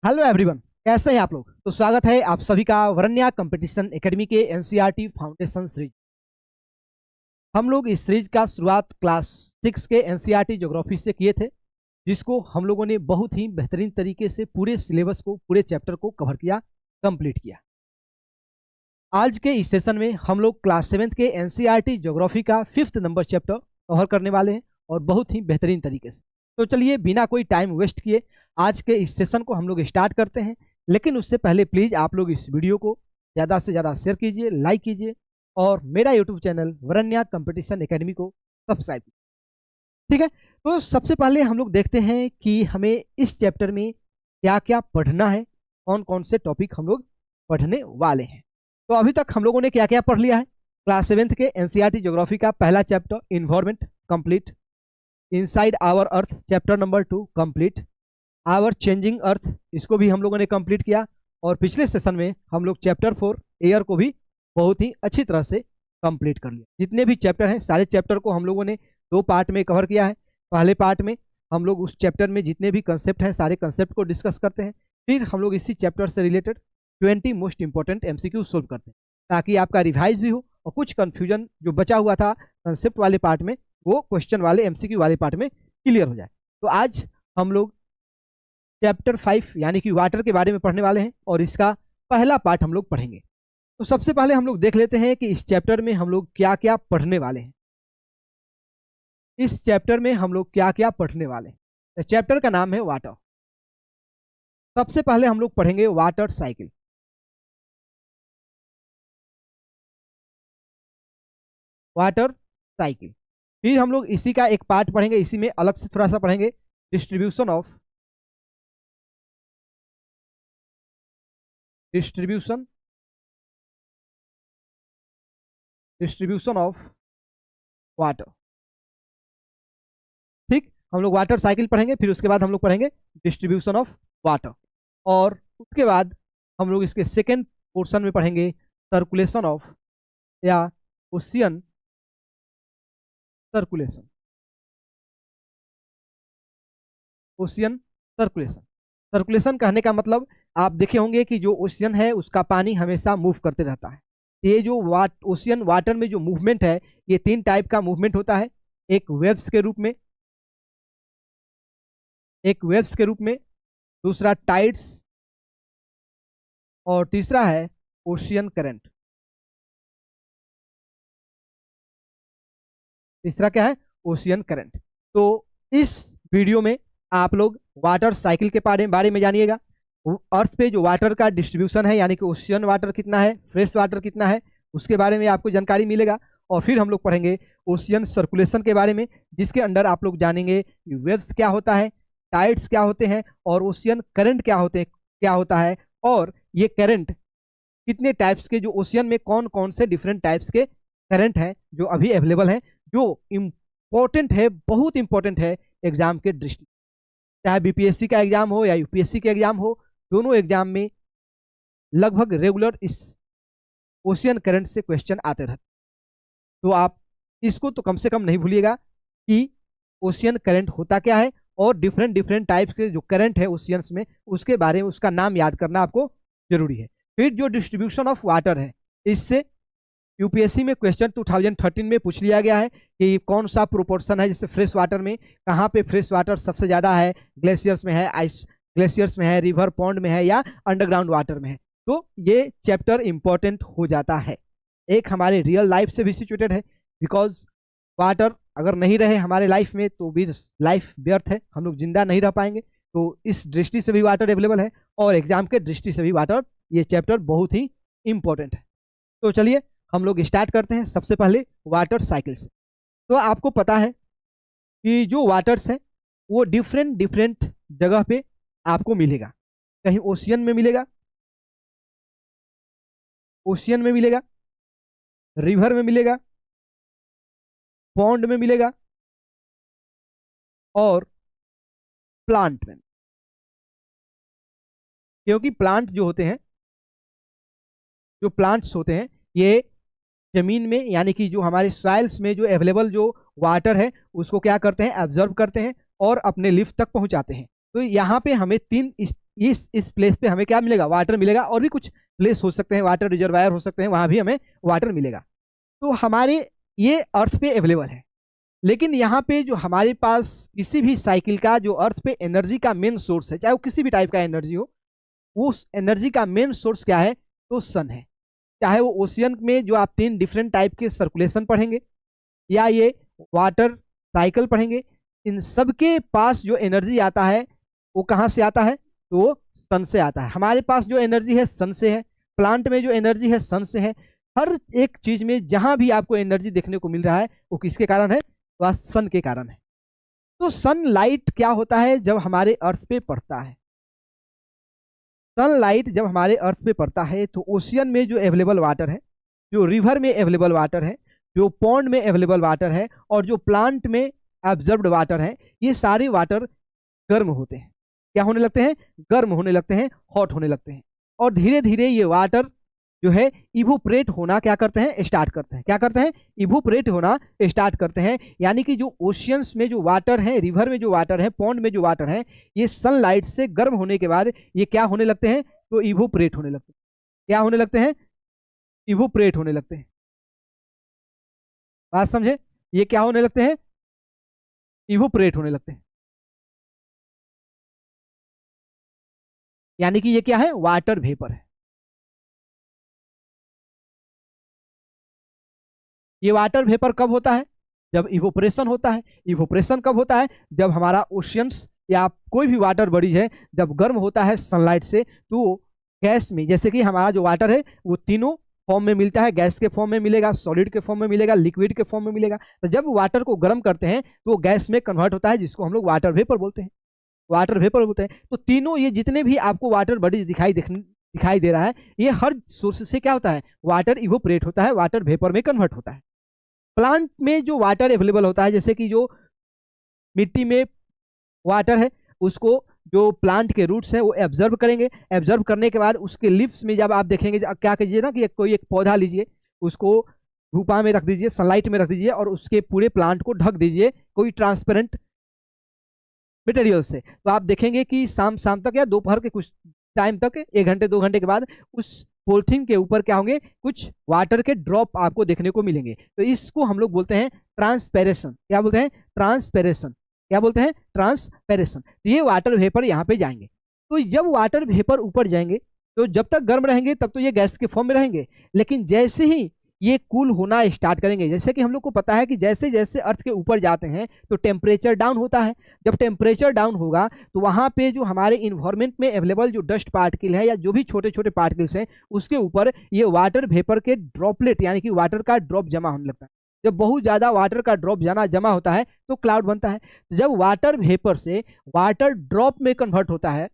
Hello everyone, कैसे हैं आप लोग। तो स्वागत है आप सभी का वरन्या कंपटीशन एकेडमी के एनसीईआरटी फाउंडेशन सीरीज। हम लोग इस सीरीज का शुरुआत क्लास 6 के एनसीईआरटी ज्योग्राफी से किए थे, जिसको हम लोगों ने बहुत ही बेहतरीन तरीके से पूरे सिलेबस को, पूरे चैप्टर को कवर किया, कंप्लीट किया। आज के इस सेशन में हम लोग क्लास 7 के एनसीईआरटी ज्योग्राफी का 5th नंबर चैप्टर कवर करने वाले हैं और बहुत ही बेहतरीन तरीके से। तो चलिए बिना कोई टाइम वेस्ट किए आज के इस सेशन को हम लोग स्टार्ट करते हैं। लेकिन उससे पहले प्लीज़ आप लोग इस वीडियो को ज़्यादा से ज़्यादा शेयर कीजिए, लाइक कीजिए और मेरा यूट्यूब चैनल वरन्या कंपटीशन एकेडमी को सब्सक्राइब कीजिए। ठीक है, तो सबसे पहले हम लोग देखते हैं कि हमें इस चैप्टर में क्या क्या पढ़ना है, कौन कौन से टॉपिक हम लोग पढ़ने वाले हैं। तो अभी तक हम लोगों ने क्या क्या पढ़ लिया है। क्लास 7 के एनसीईआरटी ज्योग्राफी का पहला chapter environment complete, inside our earth chapter number 2 complete, our changing earth इसको भी हम लोगों ने कंप्लीट किया। और पिछले सेशन में हम लोग चैप्टर 4 एयर को भी बहुत ही अच्छी तरह से कंप्लीट कर लिया। जितने भी चैप्टर हैं सारे चैप्टर को हम लोगों ने 2 पार्ट में कवर किया है। पहले पार्ट में हम लोग उस चैप्टर में जितने भी कंसेप्ट हैं सारे कंसेप्ट को डिस्कस करते हैं, फिर हम लोग इसी चैप्टर से related 20 most important MCQ solve करते हैं, ताकि आपका रिवाइज भी हो और कुछ कन्फ्यूजन जो बचा हुआ था कंसेप्ट वाले पार्ट में वो क्वेश्चन वाले MCQ वाले पार्ट में क्लियर हो जाए। तो आज हम लोग चैप्टर 5 यानी कि वाटर के बारे में पढ़ने वाले हैं और इसका पहला पार्ट हम लोग पढ़ेंगे। तो सबसे पहले हम लोग देख लेते हैं कि इस चैप्टर में हम लोग क्या क्या पढ़ने वाले हैं। इस चैप्टर में हम लोग क्या क्या पढ़ने वाले हैं। तो चैप्टर का नाम है वाटर। सबसे पहले हम लोग पढ़ेंगे वाटर साइकिल। वाटर साइकिल, फिर हम लोग इसी का एक पार्ट पढ़ेंगे, इसी में अलग से थोड़ा सा पढ़ेंगे डिस्ट्रीब्यूशन ऑफ वाटर। ठीक, हम लोग वाटर साइकिल पढ़ेंगे, फिर उसके बाद हम लोग पढ़ेंगे डिस्ट्रीब्यूशन ऑफ वाटर और उसके बाद हम लोग इसके सेकेंड पोर्शन में पढ़ेंगे सर्कुलेशन ऑफ या ocean circulation. Ocean circulation, circulation कहने का मतलब आप देखे होंगे कि जो ओशियन है उसका पानी हमेशा मूव करते रहता है। ये जो ओशियन वाटर में जो मूवमेंट है ये 3 टाइप का मूवमेंट होता है। एक वेव्स के रूप में, दूसरा टाइड्स और तीसरा है ओशियन करंट। तीसरा क्या है? Ocean current. तो इस वीडियो में आप लोग वाटर साइकिल के बारे में जानिएगा। अर्थ पे जो वाटर का डिस्ट्रीब्यूशन है यानी कि ओशियन वाटर कितना है, फ्रेश वाटर कितना है, उसके बारे में आपको जानकारी मिलेगा। और फिर हम लोग पढ़ेंगे ओशियन सर्कुलेशन के बारे में, जिसके अंडर आप लोग जानेंगे वेव्स क्या होता है, टाइड्स क्या होते हैं और ओशियन करंट क्या होता है और ये करंट कितने टाइप्स के, जो ओशियन में कौन कौन से डिफरेंट टाइप्स के करंट हैं जो अभी अवेलेबल हैं, जो इम्पोर्टेंट है, बहुत इंपॉर्टेंट है एग्जाम के दृष्टि। चाहे BPSC का एग्जाम हो या UPSC का एग्जाम हो, दोनों एग्जाम में लगभग रेगुलर इस ओशियन करंट से क्वेश्चन आते रहते। तो आप इसको तो कम से कम नहीं भूलिएगा कि ओशियन करंट होता क्या है और डिफरेंट टाइप्स के जो करंट है ओशियंस में उसके बारे में उसका नाम याद करना आपको जरूरी है। फिर जो डिस्ट्रीब्यूशन ऑफ वाटर है, इससे UPSC में क्वेश्चन 2013 में पूछ लिया गया है कि कौन सा प्रोपोर्शन है, जैसे फ्रेश वाटर में कहाँ पे फ्रेश वाटर सबसे ज़्यादा है, ग्लेशियर्स में है, आइस ग्लेशियर्स में है, रिवर पॉन्ड में है या अंडरग्राउंड वाटर में है। तो ये चैप्टर इंपॉर्टेंट हो जाता है, एक हमारे रियल लाइफ से भी सिचुएटेड है। बिकॉज वाटर अगर नहीं रहे हमारे लाइफ में तो भी लाइफ व्यर्थ है, हम लोग जिंदा नहीं रह पाएंगे। तो इस दृष्टि से भी वाटर अवेलेबल है और एग्जाम के दृष्टि से भी वाटर, ये चैप्टर बहुत ही इंपॉर्टेंट है। तो चलिए हम लोग स्टार्ट करते हैं सबसे पहले वाटर साइकिल से। तो आपको पता है कि जो वाटर्स हैं वो डिफरेंट जगह पे आपको मिलेगा। कहीं ओशियन में मिलेगा, रिवर में मिलेगा, पॉन्ड में मिलेगा और प्लांट में। क्योंकि प्लांट जो होते हैं, जो प्लांट्स होते हैं ये जमीन में यानी कि जो हमारे सॉइल्स में जो अवेलेबल जो वाटर है उसको क्या करते हैं, एब्जॉर्ब करते हैं और अपने लीफ तक पहुंचाते हैं। तो यहाँ पे हमें तीन इस प्लेस पे हमें क्या मिलेगा, वाटर मिलेगा। और भी कुछ प्लेस हो सकते हैं, वाटर रिजर्वायर हो सकते हैं, वहां भी हमें वाटर मिलेगा। तो हमारे ये अर्थ पे अवेलेबल है। लेकिन यहाँ पे जो हमारे पास किसी भी साइकिल का जो अर्थ पे एनर्जी का मेन सोर्स है, चाहे वो किसी भी टाइप का एनर्जी हो, वो एनर्जी का मेन सोर्स क्या है, तो सन है। चाहे वो ओशियन में जो आप 3 डिफरेंट टाइप के सर्कुलेशन पढ़ेंगे, या ये वाटर साइकिल पढ़ेंगे, इन सब के पास जो एनर्जी आता है वो कहाँ से आता है, तो वो सन से आता है। हमारे पास जो एनर्जी है सन से है, प्लांट में जो एनर्जी है सन से है। हर एक चीज में जहां भी आपको एनर्जी देखने को मिल रहा है वो किसके कारण है, वह सन के कारण है। तो सनलाइट क्या होता है जब हमारे अर्थ पे पड़ता है, सनलाइट जब हमारे अर्थ पे पड़ता है तो ओशियन में जो अवेलेबल वाटर है, जो रिवर में अवेलेबल वाटर है, जो पॉन्ड में अवेलेबल वाटर है, और जो प्लांट में ऑब्जर्व्ड वाटर है, ये सारे वाटर गर्म होते हैं। क्या होने लगते हैं, गर्म होने लगते हैं, हॉट होने लगते हैं। और धीरे धीरे ये वाटर जो है इवोपरेट होना क्या करते हैं, स्टार्ट करते हैं। क्या करते हैं, इवोपरेट होना स्टार्ट करते हैं। यानी कि जो ओशियंस में जो वाटर है, रिवर में जो वाटर है, पॉन्ड में जो वाटर है, ये सनलाइट से गर्म होने के बाद ये क्या होने लगते हैं, तो इवोपरेट होने लगते हैं। क्या होने लगते हैं, इवोपरेट होने लगते हैं। बात समझे, ये क्या होने लगते हैं, इवोपरेट होने लगते हैं। यानी कि ये क्या है, वाटर वेपर है। ये वाटर वेपर कब होता है, जब इवोपरेशन होता है। इवोपरेशन कब होता है, जब हमारा ओशियंस या कोई भी वाटर बॉडी है जब गर्म होता है सनलाइट से, तो गैस में, जैसे कि हमारा जो वाटर है वो तीनों फॉर्म में मिलता है, गैस के फॉर्म में मिलेगा, सॉलिड के फॉर्म में मिलेगा, लिक्विड के फॉर्म में मिलेगा। तो जब वाटर को गर्म करते हैं तो वो गैस में कन्वर्ट होता है, जिसको हम लोग वाटर वेपर बोलते हैं, वाटर वेपर बोलते हैं। तो तीनों ये जितने भी आपको वाटर बॉडीज दिखाई दे रहा है, ये हर सोर्स से क्या होता है, वाटर इवोपरेट होता है, वाटर वेपर में कन्वर्ट होता है। प्लांट में जो वाटर अवेलेबल होता है, जैसे कि जो मिट्टी में वाटर है उसको जो प्लांट के रूट्स हैं वो एब्जर्व करेंगे। एब्जर्व करने के बाद उसके लिप्स में जब आप देखेंगे, क्या कीजिए ना कि कोई एक पौधा लीजिए, उसको धूपा में रख दीजिए, सनलाइट में रख दीजिए, और उसके पूरे प्लांट को ढक दीजिए कोई ट्रांसपेरेंट मटेरियल से। तो आप देखेंगे कि शाम शाम तक या दोपहर के कुछ टाइम तक, 1 घंटे 2 घंटे के बाद, उस पॉलिथीन के ऊपर क्या होंगे, कुछ वाटर के ड्रॉप आपको देखने को मिलेंगे। तो इसको हम लोग बोलते हैं ट्रांसपेरेशन। क्या बोलते हैं, ट्रांसपेरेशन। क्या बोलते हैं, ट्रांसपेरेशन। तो ये वाटर वेपर यहाँ पे जाएंगे। तो जब वाटर वेपर ऊपर जाएंगे तो जब तक गर्म रहेंगे तब तो ये गैस के फॉर्म में रहेंगे। लेकिन जैसे ही ये कूल होना स्टार्ट करेंगे, जैसे कि हम लोग को पता है कि जैसे जैसे अर्थ के ऊपर जाते हैं तो टेम्परेचर डाउन होता है। जब टेम्परेचर डाउन होगा तो वहां पे जो हमारे इन्वायरमेंट में अवेलेबल जो डस्ट पार्टिकल है या जो भी छोटे छोटे पार्टिकल्स हैं, उसके ऊपर ये वाटर वेपर के ड्रॉपलेट यानी कि वाटर का ड्रॉप जमा होने लगता है। जब बहुत ज्यादा वाटर का ड्रॉप जमा होता है तो क्लाउड बनता है। जब वाटर वेपर से वाटर ड्रॉप में कन्वर्ट होता है,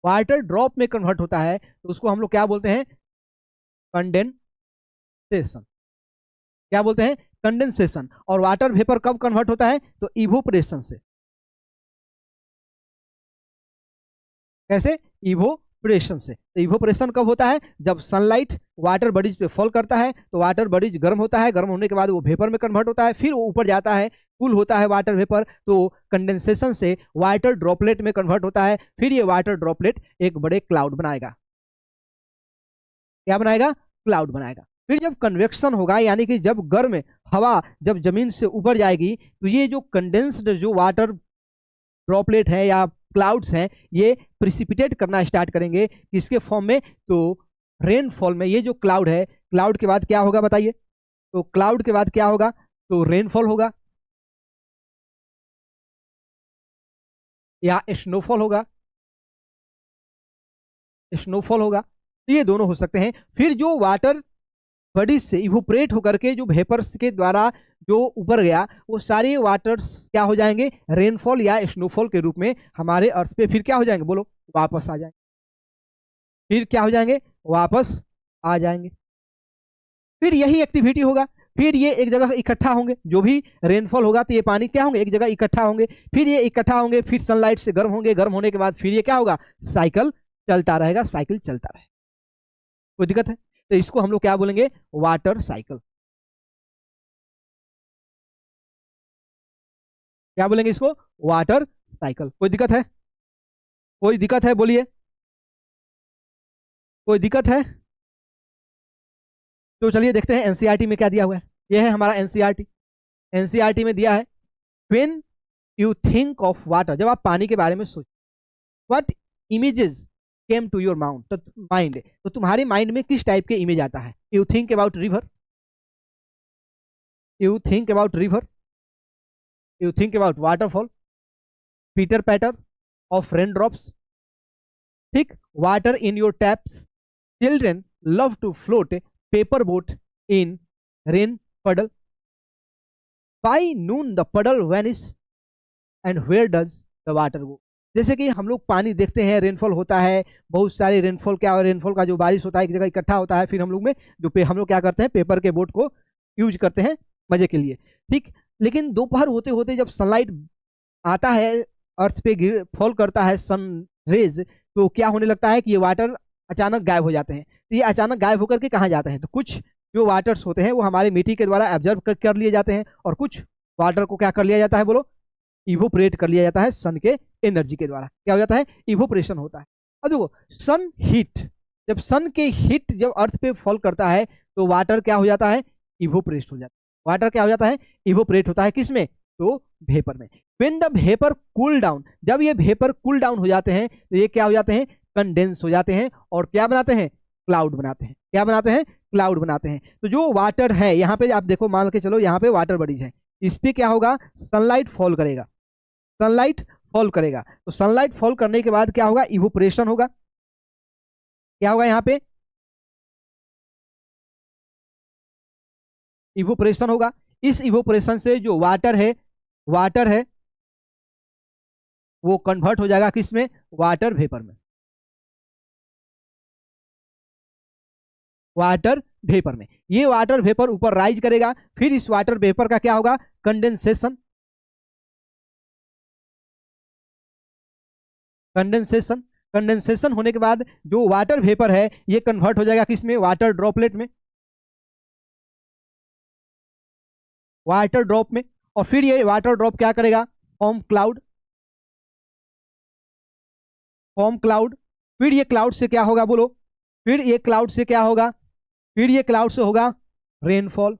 वाटर ड्रॉप में कन्वर्ट होता है, तो उसको हम लोग क्या बोलते हैं, कंडेंसेशन। क्या बोलते हैं, कंडेंसेशन। और वाटर वेपर कब कन्वर्ट होता है, तो इवोपरेशन से। कैसे, इवोपरेशन से। तो इवोपरेशन कब होता है, जब सनलाइट वाटर बॉडीज पे फॉल करता है तो वाटर बॉडीज गर्म होता है, गर्म होने के बाद वो वेपर में कन्वर्ट होता है, फिर वो ऊपर जाता है, कूल होता है वाटर वेपर, तो कंडेंसेशन से वाटर ड्रॉपलेट में कन्वर्ट होता है, फिर ये वाटर ड्रॉपलेट एक बड़े क्लाउड बनाएगा। क्या बनाएगा, क्लाउड बनाएगा। फिर जब कन्वेक्शन होगा, यानी कि जब गर्म हवा जब जमीन से ऊपर जाएगी, तो ये जो कंडेंस्ड जो वाटर ड्रॉपलेट है या क्लाउड्स हैं, ये प्रिसिपिटेट करना स्टार्ट करेंगे किसके फॉर्म में, तो रेनफॉल में। ये जो क्लाउड है, क्लाउड के बाद क्या होगा बताइए, तो क्लाउड के बाद क्या होगा, तो रेनफॉल होगा या स्नोफॉल होगा, स्नोफॉल होगा। तो ये दोनों हो सकते हैं। फिर जो वाटर बॉडीज से इवोपरेट होकर के जो वेपर्स के द्वारा जो ऊपर गया, वो सारे वाटर्स क्या हो जाएंगे, रेनफॉल या स्नोफॉल के रूप में हमारे अर्थ पे फिर क्या हो जाएंगे, बोलो, वापस आ जाएंगे। फिर क्या हो जाएंगे, वापस आ जाएंगे। फिर यही एक्टिविटी होगा, फिर ये एक जगह इकट्ठा होंगे, जो भी रेनफॉल होगा तो ये पानी क्या होंगे, एक जगह इकट्ठा होंगे, फिर ये इकट्ठा होंगे, फिर सनलाइट से गर्म होंगे, गर्म होने के बाद फिर ये क्या होगा, साइकिल चलता रहेगा, साइकिल चलता रहेगा। कोई दिक्कत है, तो इसको हम लोग क्या बोलेंगे, वाटर साइकिल। क्या बोलेंगे इसको? Water cycle. कोई दिक्कत है? कोई दिक्कत है बोलिए, कोई दिक्कत है? तो चलिए देखते हैं एनसीईआरटी में क्या दिया हुआ है। ये है हमारा एनसीईआरटी। एनसीईआरटी में दिया है when you think of water, जब आप पानी के बारे में सोच, what images came to your mind, तो तुम्हारे माइंड में किस टाइप के इमेज आता है? You think about river, you think about river, you think about waterfall, pitter patter of rain drops, ठीक, water in your taps, children love to float paper boat in rain puddle, by noon the puddle vanish and where does the water go। जैसे कि हम लोग पानी देखते हैं, rainfall होता है, बहुत सारे रेनफॉल, क्या रेनफॉल का जो बारिश होता है एक जगह इकट्ठा होता है, फिर हम लोग में जो हम लोग क्या करते हैं, पेपर के बोट को यूज करते हैं मजे के लिए, ठीक। लेकिन दोपहर होते होते जब सनलाइट आता है, अर्थ पे गिर फॉल करता है सन रेज, तो क्या होने लगता है कि ये वाटर अचानक गायब हो जाते हैं। तो ये अचानक गायब होकर के कहाँ जाते हैं? तो कुछ जो वाटर्स होते हैं वो हमारे मिट्टी के द्वारा एब्जर्व कर लिए जाते हैं, और कुछ वाटर को क्या कर लिया जाता है, बोलो, इवोपरेट कर लिया जाता है सन के एनर्जी के द्वारा। क्या हो जाता है? इवोपरेशन होता है। अब देखो, सन हीट, जब सन के हीट जब अर्थ पे फॉल करता है तो वाटर क्या हो जाता है? इवोपरेट हो जाता है। वाटर क्या हो जाता है? इवोपरेट होता है। किसमें? तो वेपर में। When the vapour cool down, जब ये वेपर कूल डाउन हो जाते हैं तो ये क्या हो जाते हैं? कंडेंस हो जाते हैं, और क्या बनाते हैं? क्लाउड बनाते हैं। क्या बनाते हैं? क्लाउड बनाते हैं। तो जो वाटर है यहाँ पे आप देखो, मान के चलो यहाँ पे वाटर बॉडीज है, इस पे क्या होगा? सनलाइट फॉल करेगा, सनलाइट फॉल करेगा, तो सनलाइट फॉल करने के बाद क्या होगा? इवोपरेशन होगा। क्या होगा यहाँ पे? इवोपरेशन होगा। इस इवोपरेशन से जो वाटर है, वाटर है वो कन्वर्ट हो जाएगा किस में? वाटर वेपर में। वाटर वेपर में। ये वाटर वेपर ऊपर राइज करेगा, फिर इस वाटर वेपर का क्या होगा? कंडेंसेशन। कंडेंसेशन, कंडेंसेशन होने के बाद जो वाटर वेपर है ये कन्वर्ट हो जाएगा किस में? वाटर ड्रॉपलेट में, वाटर ड्रॉप में। और फिर ये वाटर ड्रॉप क्या करेगा? Form cloud, form cloud. फिर ये क्लाउड से क्या होगा, बोलो? फिर ये क्लाउड से क्या होगा? फिर ये क्लाउड से होगा रेनफॉल,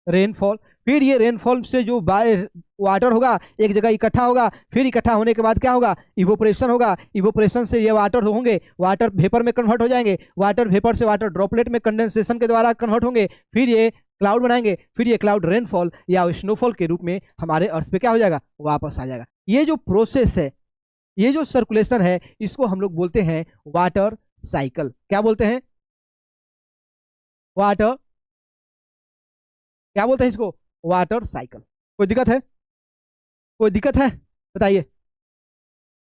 रेनफॉल। फिर ये रेनफॉल से जो वाटर होगा एक जगह इकट्ठा होगा, फिर इकट्ठा होने के बाद क्या होगा? इवोपरेशन होगा। इवोपरेशन से ये वाटर होंगे, वाटर वेपर में कन्वर्ट हो जाएंगे, वाटर वेपर से वाटर ड्रॉपलेट में कंडेंसेशन के द्वारा कन्वर्ट होंगे, फिर ये क्लाउड बनाएंगे, फिर ये क्लाउड रेनफॉल या स्नोफॉल के रूप में हमारे अर्थ पे क्या हो जाएगा? वापस आ जाएगा। ये जो प्रोसेस है, ये जो सर्कुलेशन है, इसको हम लोग बोलते हैं वाटर साइकिल। क्या बोलते हैं? वाटर, क्या बोलते हैं इसको? Water cycle. कोई दिक्कत है? कोई दिक्कत है? बताइए।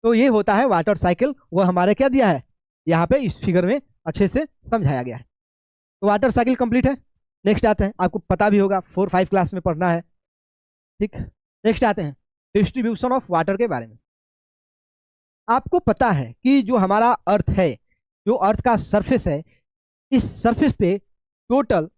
तो ये होता है वाटर साइकिल। वो हमारे क्या दिया है यहाँ पे इस फिगर में अच्छे से समझाया गया है। तो वाटर साइकिल कंप्लीट है। नेक्स्ट आते हैं, आपको पता भी होगा 4-5 क्लास में पढ़ना है, ठीक। नेक्स्ट आते हैं डिस्ट्रीब्यूशन ऑफ वाटर के बारे में। आपको पता है कि जो हमारा अर्थ है, जो अर्थ का सरफेस है, इस सरफेस पे टोटल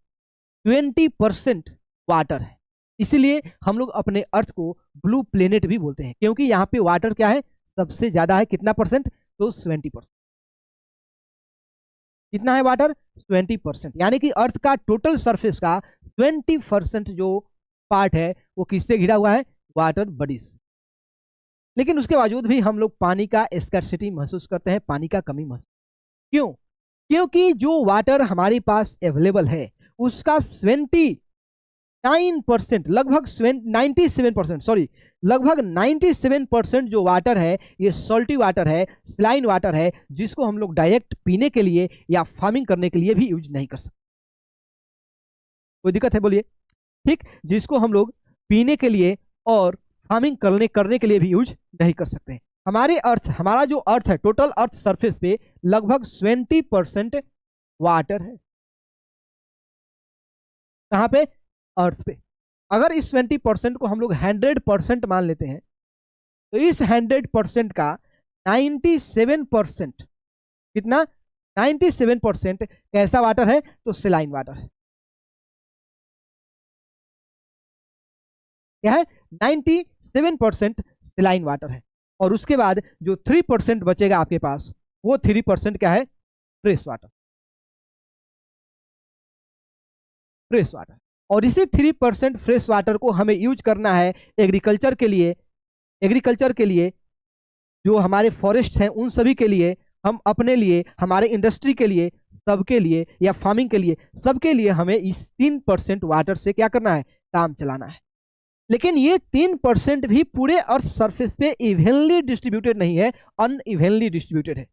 20% वाटर है। इसीलिए हम लोग अपने अर्थ को ब्लू प्लेनेट भी बोलते हैं, क्योंकि यहाँ पे वाटर क्या है? सबसे ज्यादा है। कितना परसेंट? तो 20%। कितना है वाटर? 20%। यानी कि अर्थ का टोटल सरफेस का 20% जो पार्ट है वो किससे घिरा हुआ है? Water bodies. लेकिन उसके बावजूद भी हम लोग पानी का स्कैर्सिटी महसूस करते हैं, पानी का कमी महसूस। क्यों? क्योंकि जो वाटर हमारे पास अवेलेबल है उसका 29%, लगभग 97%, सॉरी, लगभग 97% जो वाटर है ये सॉल्टी वाटर है, स्लाइन वाटर है, जिसको हम लोग डायरेक्ट पीने के लिए या फार्मिंग करने के लिए भी यूज नहीं कर सकते। कोई दिक्कत है बोलिए? ठीक, जिसको हम लोग पीने के लिए और फार्मिंग करने के लिए भी यूज नहीं कर सकते। हमारे अर्थ, हमारा जो अर्थ है, टोटल अर्थ सरफेस पे लगभग 20% वाटर है। कहां पे? अर्थ पे। अगर इस 20% को हम लोग 100% मान लेते हैं तो इस 100% का 97%, कितना? 97% कैसा वाटर है? तो सेलाइन वाटर है। क्या है 97% सलाइन वाटर है। और उसके बाद जो 3% बचेगा आपके पास, वो 3% क्या है, फ्रेश वाटर। फ्रेश वाटर, और इसी 3% फ्रेश वाटर को हमें यूज करना है एग्रीकल्चर के लिए। एग्रीकल्चर के लिए, जो हमारे फॉरेस्ट हैं उन सभी के लिए, हम अपने लिए, हमारे इंडस्ट्री के लिए, सबके लिए, या फार्मिंग के लिए, सबके लिए हमें इस 3% वाटर से क्या करना है, काम चलाना है। लेकिन ये 3% भी पूरे अर्थ सरफेस पे इवनली डिस्ट्रीब्यूटेड नहीं है, अनइवनली डिस्ट्रीब्यूटेड है।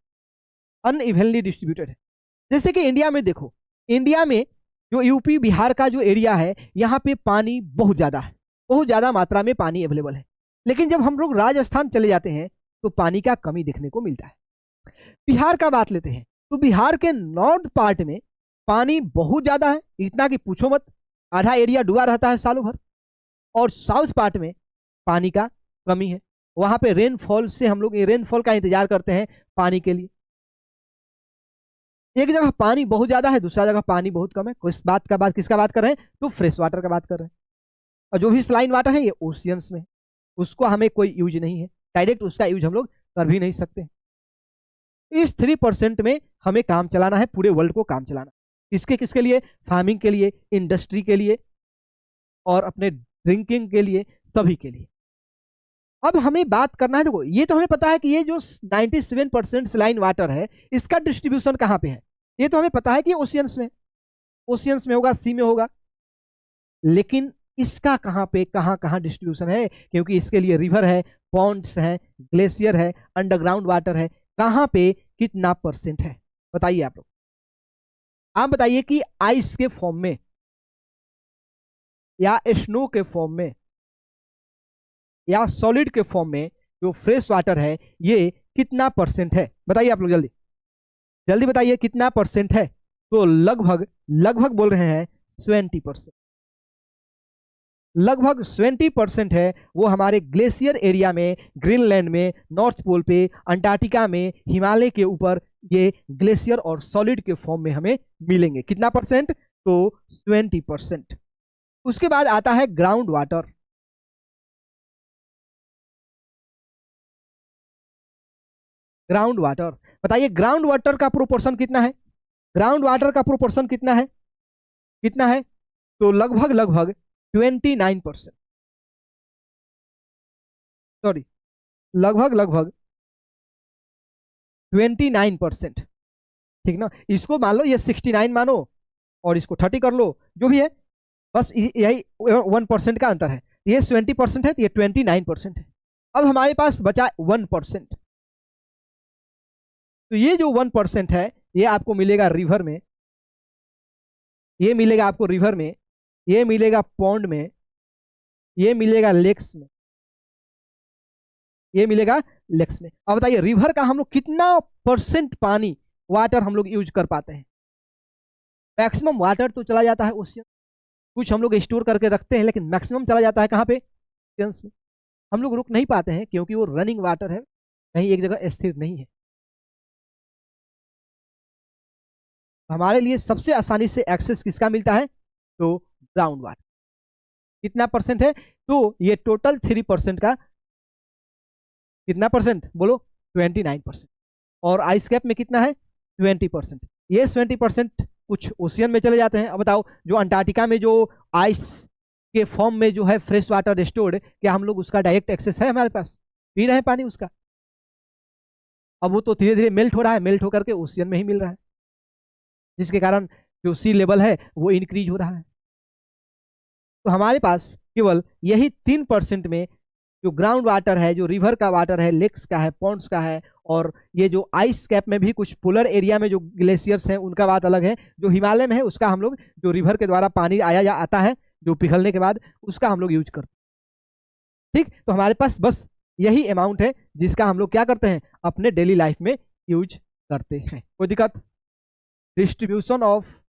अनइवनली डिस्ट्रीब्यूटेड है। जैसे कि इंडिया में देखो, इंडिया में जो यूपी बिहार का जो एरिया है, यहाँ पे पानी बहुत ज़्यादा है, बहुत ज़्यादा मात्रा में पानी अवेलेबल है। लेकिन जब हम लोग राजस्थान चले जाते हैं तो पानी का कमी देखने को मिलता है। बिहार का बात लेते हैं तो बिहार के नॉर्थ पार्ट में पानी बहुत ज़्यादा है, इतना कि पूछो मत, आधा एरिया डूबा रहता है सालों भर। और साउथ पार्ट में पानी का कमी है, वहाँ पे रेनफॉल से हम लोग रेनफॉल का इंतजार करते हैं पानी के लिए। एक जगह पानी बहुत ज्यादा है, दूसरा जगह पानी बहुत कम है। किसका बात कर रहे हैं, तो फ्रेश वाटर का बात कर रहे हैं। और जो भी सलाइन वाटर है ये ओशियंस में, उसको हमें कोई यूज नहीं है, डायरेक्ट उसका यूज हम लोग कर भी नहीं सकते। इस 3% में हमें काम चलाना है, पूरे वर्ल्ड को काम चलाना। किसके किसके लिए, फार्मिंग के लिए, इंडस्ट्री के लिए, और अपने ड्रिंकिंग के लिए, सभी के लिए। अब हमें बात करना है, देखो ये तो हमें पता है कि ये जो 97% सलाइन वाटर है, इसका डिस्ट्रीब्यूशन कहाँ पे है, ये तो हमें पता है कि ओशियंस में, ओशियंस में होगा, सी में होगा। लेकिन इसका कहाँ पे, कहाँ कहाँ डिस्ट्रीब्यूशन है, क्योंकि इसके लिए रिवर है, पॉन्ड्स है, ग्लेशियर है, अंडरग्राउंड वाटर है, कहाँ पे कितना % है, बताइए आप लोग। आप बताइए कि आइस के फॉर्म में या स्नो के फॉर्म में या सॉलिड के फॉर्म में जो फ्रेश वाटर है ये कितना % है, बताइए आप लोग, जल्दी जल्दी बताइए कितना % है। तो लगभग लगभग बोल रहे हैं 20%, लगभग 20% है। वो हमारे ग्लेशियर एरिया में, ग्रीनलैंड में, नॉर्थ पोल पे, अंटार्कटिका में, हिमालय के ऊपर ये ग्लेशियर और सॉलिड के फॉर्म में हमें मिलेंगे। कितना %, तो 20%। उसके बाद आता है ग्राउंड वाटर। ग्राउंड वाटर, बताइए ग्राउंड वाटर का प्रोपोर्शन कितना है, ग्राउंड वाटर का प्रोपोर्शन कितना है, कितना है, तो लगभग लगभग 29%, सॉरी लगभग लगभग 29%, ठीक ना। इसको मान लो ये 69 मानो और इसको 30 कर लो, जो भी है, बस यही 1% का अंतर है। ये 20% है तो ये 29% है। अब हमारे पास बचा 1%। तो ये जो 1% है ये आपको मिलेगा रिवर में, ये मिलेगा आपको रिवर में, ये मिलेगा पॉन्ड में, ये मिलेगा लेक्स में, ये मिलेगा लेक्स में। अब बताइए रिवर का हम लोग कितना % पानी, वाटर हम लोग यूज कर पाते हैं। मैक्सिमम वाटर तो चला जाता है ओशियन, कुछ हम लोग स्टोर करके रखते हैं, लेकिन मैक्सिमम चला जाता है कहाँ पे, ओशियंस में। हम लोग रुक नहीं पाते हैं क्योंकि वो रनिंग वाटर है, कहीं एक जगह स्थिर नहीं है। हमारे लिए सबसे आसानी से एक्सेस किसका मिलता है, तो ग्राउंड वाटर। कितना % है, तो ये टोटल 3% का कितना % बोलो, 29%। और आइस कैप में कितना है, 20%। ये 20% कुछ ओशियन में चले जाते हैं। अब बताओ जो अंटार्कटिका में जो आइस के फॉर्म में जो है फ्रेश वाटर स्टोर्ड, क्या हम लोग उसका डायरेक्ट एक्सेस है हमारे पास, पी रहे हैं पानी उसका। अब वो तो धीरे धीरे मेल्ट हो रहा है, मेल्ट होकर के ओशियन में ही मिल रहा है, जिसके कारण जो सी लेवल है वो इंक्रीज हो रहा है। तो हमारे पास केवल यही 3% में जो ग्राउंड वाटर है, जो रिवर का वाटर है, लेक्स का है, पॉन्ड्स का है, और ये जो आइस कैप में भी कुछ पोलर एरिया में जो ग्लेशियर्स हैं उनका बात अलग है। जो हिमालय में है उसका हम लोग, जो रिवर के द्वारा पानी आया आता है जो पिघलने के बाद, उसका हम लोग यूज करते हैं। ठीक, तो हमारे पास बस यही अमाउंट है जिसका हम लोग क्या करते हैं, अपने डेली लाइफ में यूज करते हैं। कोई दिक्कत, डिस्ट्रीब्यूशन ऑफ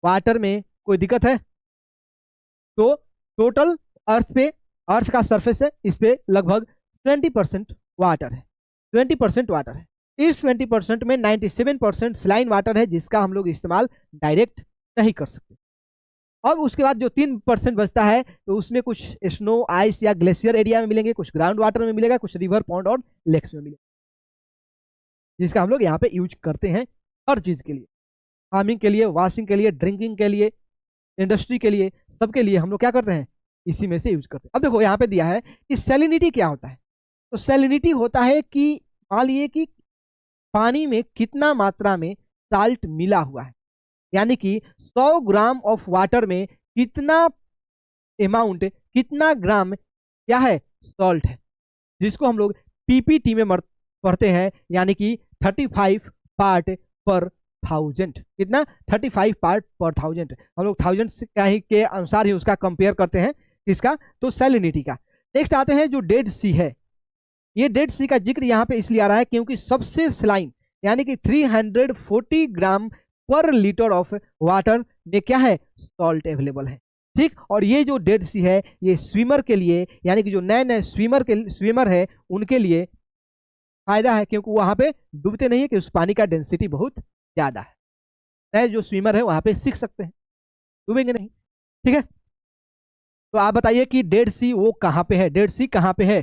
वाटर में कोई दिक्कत है? तो टोटल अर्थ पे, अर्थ का सरफेस है, इस पे लगभग 20% वाटर है, 20% वाटर है। इस 20% में 97% सलाइन वाटर है, जिसका हम लोग इस्तेमाल डायरेक्ट नहीं कर सकते। अब उसके बाद जो 3% बचता है तो उसमें कुछ स्नो, आइस या ग्लेशियर एरिया में मिलेंगे, कुछ ग्राउंड वाटर में मिलेगा, कुछ रिवर, पॉन्ड और लेक्स में मिलेगा, जिसका हम लोग यहाँ पे यूज करते हैं हर चीज के लिए, फार्मिंग के लिए, वॉशिंग के लिए, ड्रिंकिंग के लिए, इंडस्ट्री के लिए, सबके लिए हम लोग क्या करते हैं, इसी में से यूज करते हैं। अब देखो यहाँ पे दिया है कि सैलिनिटी क्या होता है। तो सैलिनिटी होता है कि मान लीजिए कि पानी में कितना मात्रा में साल्ट मिला हुआ है, यानी कि 100 ग्राम ऑफ वाटर में कितना अमाउंट, कितना ग्राम क्या है, सॉल्ट है, जिसको हम लोग पीपीटी में पढ़ते हैं, यानी कि 35 पार्ट पर थाउजेंड। कितना, 35 पार्ट पर थाउजेंड। हम लोग थाउजेंड के अनुसार ही उसका कंपेयर करते हैं, किसका, तो सैलिनिटी का। नेक्स्ट आते हैं जो डेड सी है। ये डेड सी का जिक्र यहाँ पे इसलिए आ रहा है क्योंकि सबसे स्लाइन यानी कि 340 ग्राम पर लीटर ऑफ वाटर में क्या है, सॉल्ट अवेलेबल है। ठीक, और ये जो डेड सी है ये स्विमर के लिए, यानी कि जो नए नए स्विमर है उनके लिए फायदा है, क्योंकि वहां पे डूबते नहीं है, कि उस पानी का डेंसिटी बहुत ज्यादा है। नए जो स्विमर है वहां पे सीख सकते हैं, डूबेंगे नहीं। ठीक है, तो आप बताइए कि डेड सी वो कहाँ पे है, डेड सी कहाँ पे है,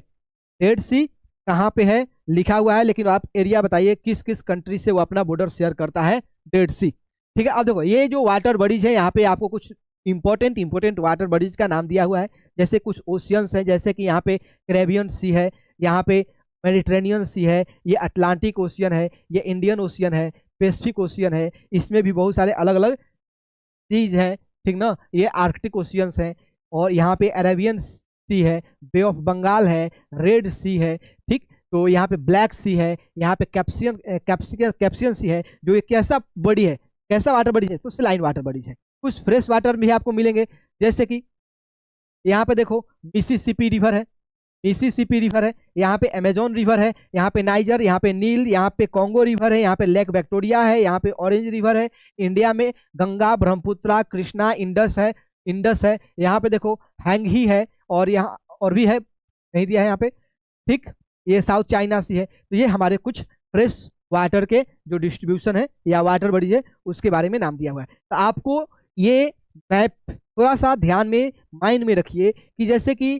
डेड सी कहाँ पे है, लिखा हुआ है, लेकिन आप एरिया बताइए किस किस कंट्री से वो अपना बॉर्डर शेयर करता है, डेड सी। ठीक है, अब देखो ये जो वाटर बॉडीज है यहाँ पे आपको कुछ इंपॉर्टेंट वाटर बॉडीज का नाम दिया हुआ है। जैसे कुछ ओशियंस है, जैसे कि यहाँ पे कैरेबियन सी है, यहाँ पे मेडिटेरेनियन सी है, ये अटलांटिक ओशियन है, ये इंडियन ओशियन है, पैसिफिक ओशियन है, इसमें भी बहुत सारे अलग अलग सीज हैं। ठीक ना, ये आर्कटिक ओशियंस हैं, और यहाँ पे अरेबियन सी है, बे ऑफ बंगाल है, रेड सी है। ठीक, तो यहाँ पे ब्लैक सी है, यहाँ पे कैप्सियन सी है, जो ये कैसा बॉडी है, कैसा वाटर बॉडी है, तो सलाइन वाटर बॉडी है। कुछ फ्रेश वाटर भी आपको मिलेंगे, जैसे कि यहाँ पे देखो मिसिसिपी रिवर है, मिसिसिपी रिवर है, यहाँ पे अमेजोन रिवर है, यहाँ पे नाइजर, यहाँ पे नील, यहाँ पे कॉन्गो रिवर है, यहाँ पे लेक विक्टोरिया है, यहाँ पे ऑरेंज रिवर है। इंडिया में गंगा, ब्रह्मपुत्रा, कृष्णा, इंडस है। यहाँ पे देखो हैंगही है, और यहाँ और भी है, नहीं दिया है यहाँ पे। ठीक, ये साउथ चाइना सी है। तो ये हमारे कुछ फ्रेश वाटर के जो डिस्ट्रीब्यूशन है या वाटर बॉडीज है उसके बारे में नाम दिया हुआ है। तो आपको ये मैप थोड़ा सा ध्यान में, माइंड में रखिए कि जैसे कि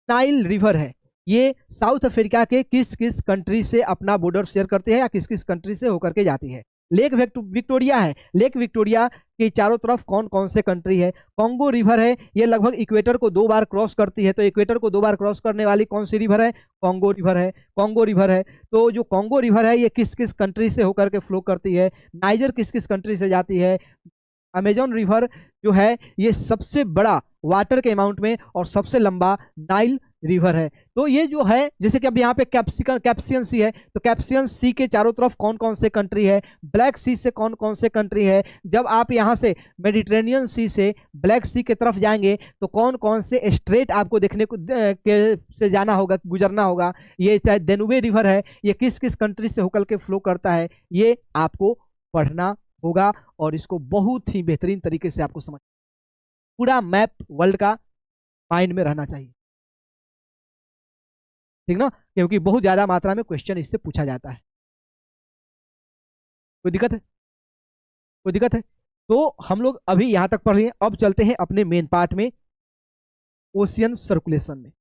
नाइल रिवर है, ये साउथ अफ्रीका के किस किस कंट्री से अपना बॉर्डर शेयर करते हैं या किस किस कंट्री से होकर के जाती है। लेक विक्टोरिया है, लेक विक्टोरिया के चारों तरफ कौन कौन से कंट्री है। कॉन्गो रिवर है, ये लगभग इक्वेटर को 2 बार क्रॉस करती है, तो इक्वेटर को 2 बार क्रॉस करने वाली कौन सी रिवर है, कॉन्गो रिवर है। कॉन्गो रिवर है, तो जो कॉन्गो रिवर है ये किस किस कंट्री से होकर के फ्लो करती है। नाइजर किस किस कंट्री से जाती है। अमेजोन रिवर जो है ये सबसे बड़ा वाटर के अमाउंट में और सबसे लंबा नाइल रिवर है। तो ये जो है, जैसे कि अब यहाँ पे कैप्सियन सी है, तो कैप्सियन सी के चारों तरफ कौन कौन से कंट्री है, ब्लैक सी से कौन कौन से कंट्री है। जब आप यहाँ से मेडिटेरेनियन सी से ब्लैक सी की तरफ जाएंगे तो कौन कौन से स्ट्रेट आपको देखने को से जाना होगा, गुजरना होगा। ये चाहे देनुबे रिवर है, ये किस किस कंट्री से होकर के फ्लो करता है, ये आपको पढ़ना होगा, और इसको बहुत ही बेहतरीन तरीके से आपको समझ, पूरा मैप वर्ल्ड का माइंड में रहना चाहिए। ठीक ना, क्योंकि बहुत ज्यादा मात्रा में क्वेश्चन इससे पूछा जाता है। कोई दिक्कत है, कोई दिक्कत है? तो हम लोग अभी यहां तक पढ़ लिए, अब चलते हैं अपने मेन पार्ट में, ओशियन सर्कुलेशन में।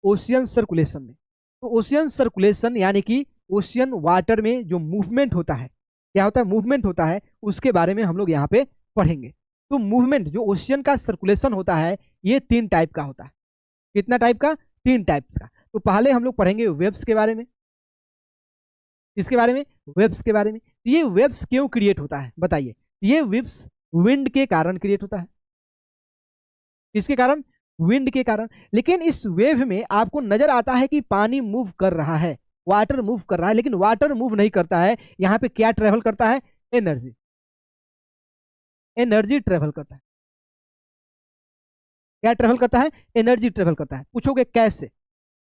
ओशियन सर्कुलेशन में, तो ओशियन सर्कुलेशन यानी कि ओशियन वाटर में जो मूवमेंट होता है, क्या होता है, मूवमेंट होता है, उसके बारे में हम लोग यहाँ पे पढ़ेंगे। तो मूवमेंट जो ओशियन का सर्कुलेशन होता है ये 3 टाइप का होता है। कितना टाइप का? 3 टाइप्स का। तो पहले हम लोग पढ़ेंगे वेव्स के बारे में। इसके बारे में, वेव्स के बारे में। ये वेव्स क्यों क्रिएट होता है बताइए? ये वेव्स विंड के कारण क्रिएट होता है। किसके कारण? विंड के कारण। लेकिन इस वेव में आपको नजर आता है कि पानी मूव कर रहा है, वाटर मूव कर रहा है, लेकिन वाटर मूव नहीं करता है। यहां पे क्या ट्रेवल करता है? एनर्जी। एनर्जी ट्रेवल करता है। क्या ट्रेवल करता है? एनर्जी ट्रेवल करता है। पूछोगे कैसे?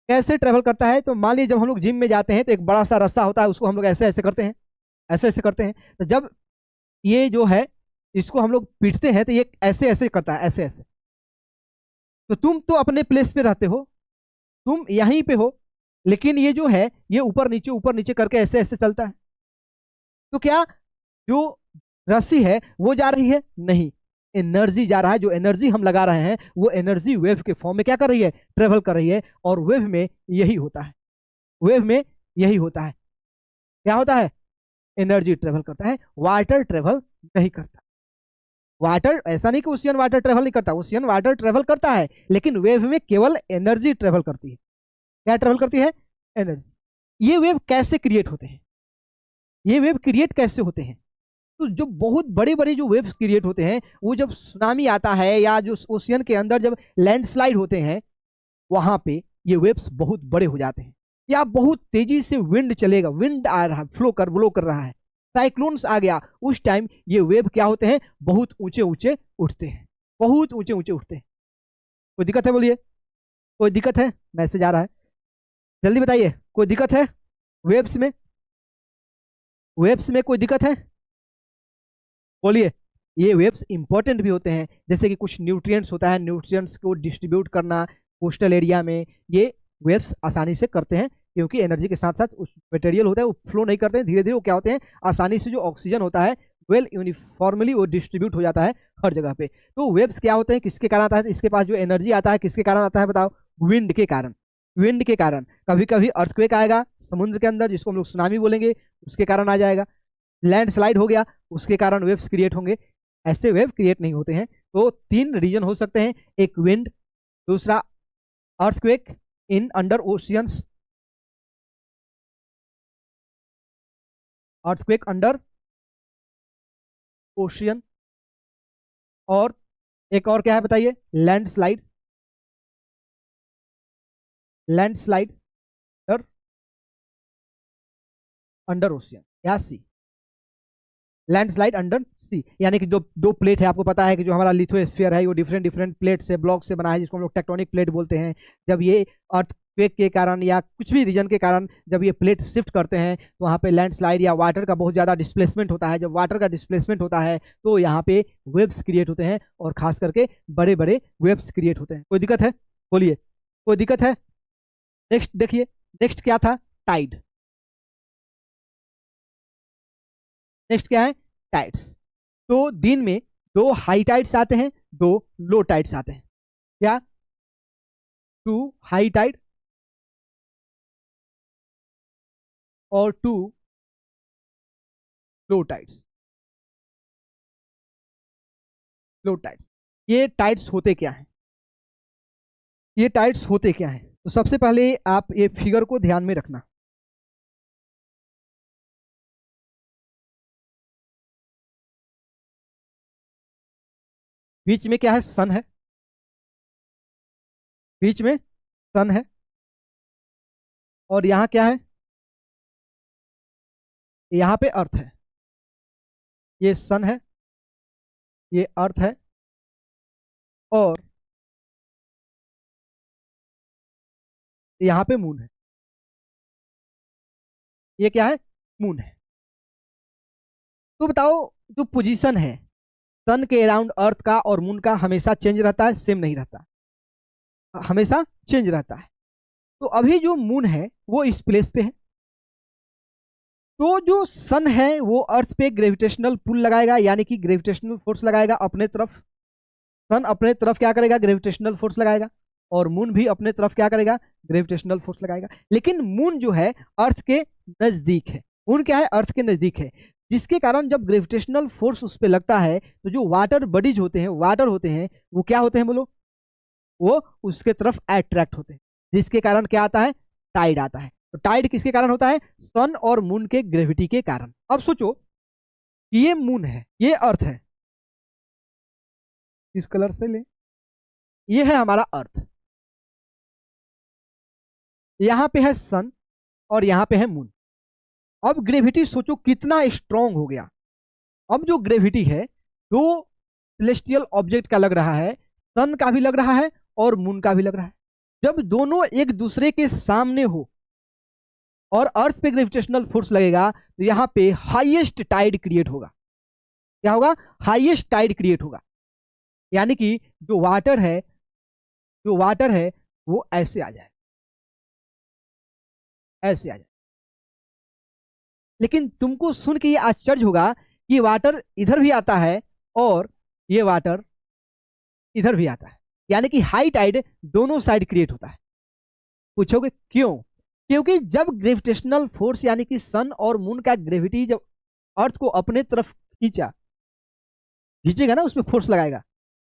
कैसे ट्रेवल करता है? तो मान लीजिए जब हम लोग जिम में जाते हैं तो एक बड़ा सा रास्ता होता है, उसको हम लोग ऐसे ऐसे करते हैं, ऐसे ऐसे करते हैं। तो जब ये जो है इसको हम लोग पीटते हैं तो ये ऐसे ऐसे करता है, ऐसे ऐसे। तो तुम तो अपने प्लेस पे रहते हो, तुम यहीं पे हो, लेकिन ये जो है ये ऊपर नीचे करके ऐसे ऐसे चलता है। तो क्या जो रस्सी है वो जा रही है? नहीं, एनर्जी जा रहा है, जो एनर्जी हम लगा रहे हैं वो एनर्जी वेव के फॉर्म में क्या कर रही है, ट्रेवल कर रही है। और वेव में यही होता है, वेव में यही होता है, क्या होता है, एनर्जी ट्रेवल करता है, वाटर ट्रेवल नहीं करता। वाटर ऐसा नहीं कि ओशियन वाटर ट्रेवल नहीं करता, ओशियन वाटर ट्रेवल करता है, लेकिन वेव में केवल एनर्जी ट्रेवल करती है। क्या ट्रेवल करती है, एनर्जी। ये वेव कैसे क्रिएट होते हैं, ये वेव क्रिएट कैसे होते हैं, तो जो बहुत बड़े बड़े जो वेव्स क्रिएट होते हैं वो जब सुनामी आता है या जो ओशियन के अंदर जब लैंडस्लाइड होते हैं वहां पे ये वेव्स बहुत बड़े हो जाते हैं, या बहुत तेजी से विंड चलेगा, विंड आ रहा है, ब्लो कर रहा है, साइक्लोन्स आ गया, उस टाइम ये वेव क्या होते हैं, बहुत ऊंचे ऊंचे उठते हैं, बहुत ऊंचे ऊंचे उठते हैं। कोई दिक्कत है बोलिए, कोई दिक्कत है, मैसेज आ रहा है, जल्दी बताइए, कोई दिक्कत है वेव्स में, वेव्स में कोई दिक्कत है बोलिए। ये वेव्स इंपॉर्टेंट भी होते हैं, जैसे कि कुछ न्यूट्रिएंट्स होता है, न्यूट्रिएंट्स को डिस्ट्रीब्यूट करना कोस्टल एरिया में, ये वेव्स आसानी से करते हैं, क्योंकि एनर्जी के साथ साथ उस मटेरियल होता है वो फ्लो नहीं करते हैं, धीरे धीरे वो क्या होते हैं, आसानी से जो ऑक्सीजन होता है वेल यूनिफॉर्मली वो डिस्ट्रीब्यूट हो जाता है हर जगह पे। तो वेव्स क्या होते हैं, किसके कारण आता है, इसके पास जो एनर्जी आता है किसके कारण आता है बताओ, विंड के कारण। विंड के कारण कभी कभी अर्थक्वेक आएगा समुद्र के अंदर, जिसको हम लोग सुनामी बोलेंगे, उसके कारण आ जाएगा। लैंडस्लाइड हो गया, उसके कारण वेव्स क्रिएट होंगे। ऐसे वेव क्रिएट नहीं होते हैं। तो तीन रीजन हो सकते हैं, एक विंड, दूसरा earthquake in under oceans, earthquake under ocean, और एक और क्या है बताइए, लैंडस्लाइड, लैंडस्लाइड अंडर ओशियन या सी, लैंडस्लाइड अंडर सी। यानी कि जो दो प्लेट है, आपको पता है कि जो हमारा लिथोस्फीयर है वो डिफरेंट डिफरेंट प्लेट से, ब्लॉक से बना है, जिसको हम लोग टेक्टोनिक प्लेट बोलते हैं। जब ये अर्थक्वेक के कारण या कुछ भी रीजन के कारण जब ये प्लेट शिफ्ट करते हैं तो वहाँ पे लैंडस्लाइड या वाटर का बहुत ज़्यादा डिस्प्लेसमेंट होता है। जब वाटर का डिस्प्लेसमेंट होता है तो यहाँ पे वेव्स क्रिएट होते हैं, और खास करके बड़े बड़े वेव्स क्रिएट होते हैं। कोई दिक्कत है बोलिए, कोई दिक्कत है। नेक्स्ट देखिए, नेक्स्ट क्या था, टाइड। नेक्स्ट क्या है, टाइड्स। तो दिन में दो हाई टाइड्स आते हैं, दो लो टाइड्स आते हैं। क्या, टू हाई टाइड और two low tides, low tides. ये टाइड्स होते क्या हैं, ये टाइड्स होते क्या हैं, तो सबसे पहले आप ये फिगर को ध्यान में रखना। बीच में क्या है, सन है, बीच में सन है, और यहां क्या है, यहां पे अर्थ है। ये सन है, ये अर्थ है, और यहां पे मून है। ये क्या है, मून है। तो बताओ, जो पोजीशन है सन के अराउंड अर्थ का और मून का हमेशा चेंज रहता है, सेम नहीं रहता, हमेशा चेंज रहता है। तो अभी जो मून है वो इस प्लेस पे है, तो जो सन है वो अर्थ पे ग्रेविटेशनल पुल लगाएगा, यानी कि ग्रेविटेशनल फोर्स लगाएगा अपने तरफ। सन अपने तरफ क्या करेगा, ग्रेविटेशनल फोर्स लगाएगा, और मून भी अपने तरफ क्या करेगा, ग्रेविटेशनल फोर्स लगाएगा। लेकिन मून जो है अर्थ के नजदीक है, मून क्या है, अर्थ के नजदीक है, जिसके कारण जब ग्रेविटेशनल फोर्स उस पर लगता है तो जो वाटर बडीज होते हैं, वाटर होते हैं, वो क्या होते हैं बोलो, वो उसके तरफ अट्रैक्ट होते हैं, जिसके कारण क्या आता है, टाइड आता है। तो टाइड किसके कारण होता है, सन और मून के ग्रेविटी के कारण। अब सोचो कि ये मून है, ये अर्थ है, इस कलर से ले, ये है हमारा अर्थ, यहां पे है सन और यहां पे है मून। अब ग्रेविटी सोचो कितना स्ट्रांग हो गया। अब जो ग्रेविटी है दो सेलेस्टियल ऑब्जेक्ट का लग रहा है, सन का भी लग रहा है और मून का भी लग रहा है। जब दोनों एक दूसरे के सामने हो और अर्थ पे ग्रेविटेशनल फोर्स लगेगा तो यहां पे हाईएस्ट टाइड क्रिएट होगा। क्या होगा, हाईएस्ट टाइड क्रिएट होगा, यानी कि जो वाटर है, जो वाटर है वो ऐसे आ जाए, ऐसे आ जाए। लेकिन तुमको सुन के ये आश्चर्य होगा कि वाटर इधर भी आता है और ये वाटर इधर भी आता है, यानी कि हाई टाइड दोनों साइड क्रिएट होता है। पूछोगे क्यों? क्योंकि जब ग्रेविटेशनल फोर्स यानी कि सन और मून का ग्रेविटी जब अर्थ को अपने तरफ खींचेगा ना, उसमें फोर्स लगाएगा,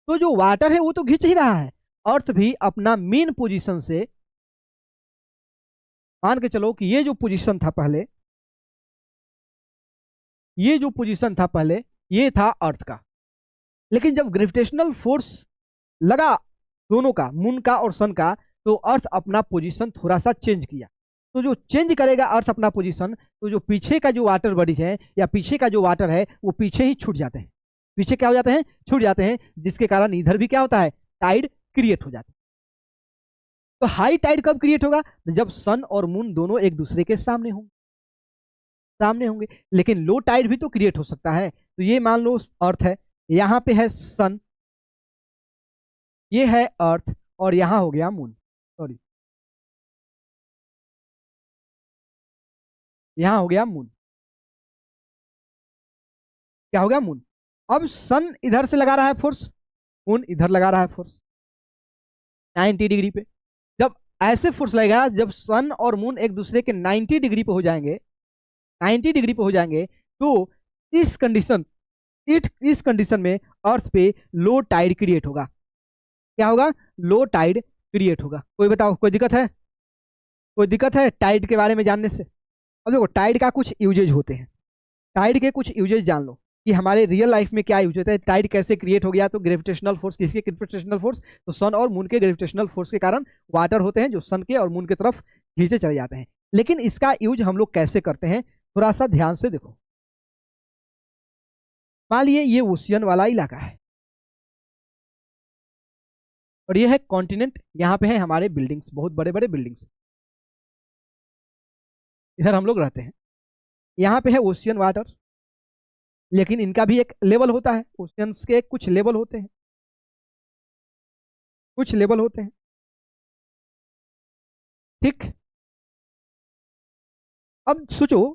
तो जो वाटर है वो तो खींच ही रहा है, अर्थ भी अपना मेन पोजीशन से, मान के चलो कि ये जो पोजीशन था पहले, ये था अर्थ का, लेकिन जब ग्रेविटेशनल फोर्स लगा दोनों का, मून का और सन का, तो अर्थ अपना पोजीशन थोड़ा सा चेंज किया। तो जो चेंज करेगा अर्थ अपना पोजीशन, तो जो पीछे का जो वाटर बॉडीज है या पीछे का जो वाटर है वो पीछे ही छूट जाते हैं, पीछे क्या हो जाते हैं, छूट जाते हैं, जिसके कारण इधर भी क्या होता है, टाइड क्रिएट हो जाता है। तो हाई टाइड कब क्रिएट होगा? जब सन और मून दोनों एक दूसरे के सामने होंगे। लेकिन लो टाइड भी तो क्रिएट हो सकता है। तो ये मान लो अर्थ है, यहां पे है सन, ये है अर्थ, और यहां हो गया मून, सॉरी यहां हो गया मून, क्या हो गया, मून। अब सन इधर से लगा रहा है फोर्स, मून इधर लगा रहा है फोर्स 90 डिग्री पे। जब ऐसे फोर्स लगेगा, जब सन और मून एक दूसरे के 90 डिग्री पे हो जाएंगे, 90 डिग्री पे हो जाएंगे, तो इस कंडीशन में अर्थ पे लो टाइड क्रिएट होगा। क्या होगा? लो टाइड क्रिएट होगा। कोई बताओ, कोई दिक्कत है? कोई दिक्कत है टाइड के बारे में जानने से? अब देखो, टाइड का कुछ यूजेज होते हैं, टाइड के कुछ यूजेज जान लो कि हमारे रियल लाइफ में क्या यूज होता है। टाइड कैसे क्रिएट हो गया? तो ग्रेविटेशनल फोर्स, किसके ग्रेविटेशनल फोर्स? तो सन और मून के ग्रेविटेशनल फोर्स के कारण वाटर होते हैं जो सन के और मून की तरफ खींचे चले जाते हैं। लेकिन इसका यूज हम लोग कैसे करते हैं, थोड़ा सा ध्यान से देखो। मान लीजिए ये ओशियन वाला इलाका है और ये है कॉन्टिनेंट, यहाँ पे है हमारे बिल्डिंग्स, बहुत बड़े बड़े बिल्डिंग्स, इधर हम लोग रहते हैं। यहाँ पे है ओशियन वाटर, लेकिन इनका भी एक लेवल होता है, ओशियंस के कुछ लेवल होते हैं, ठीक। अब सोचो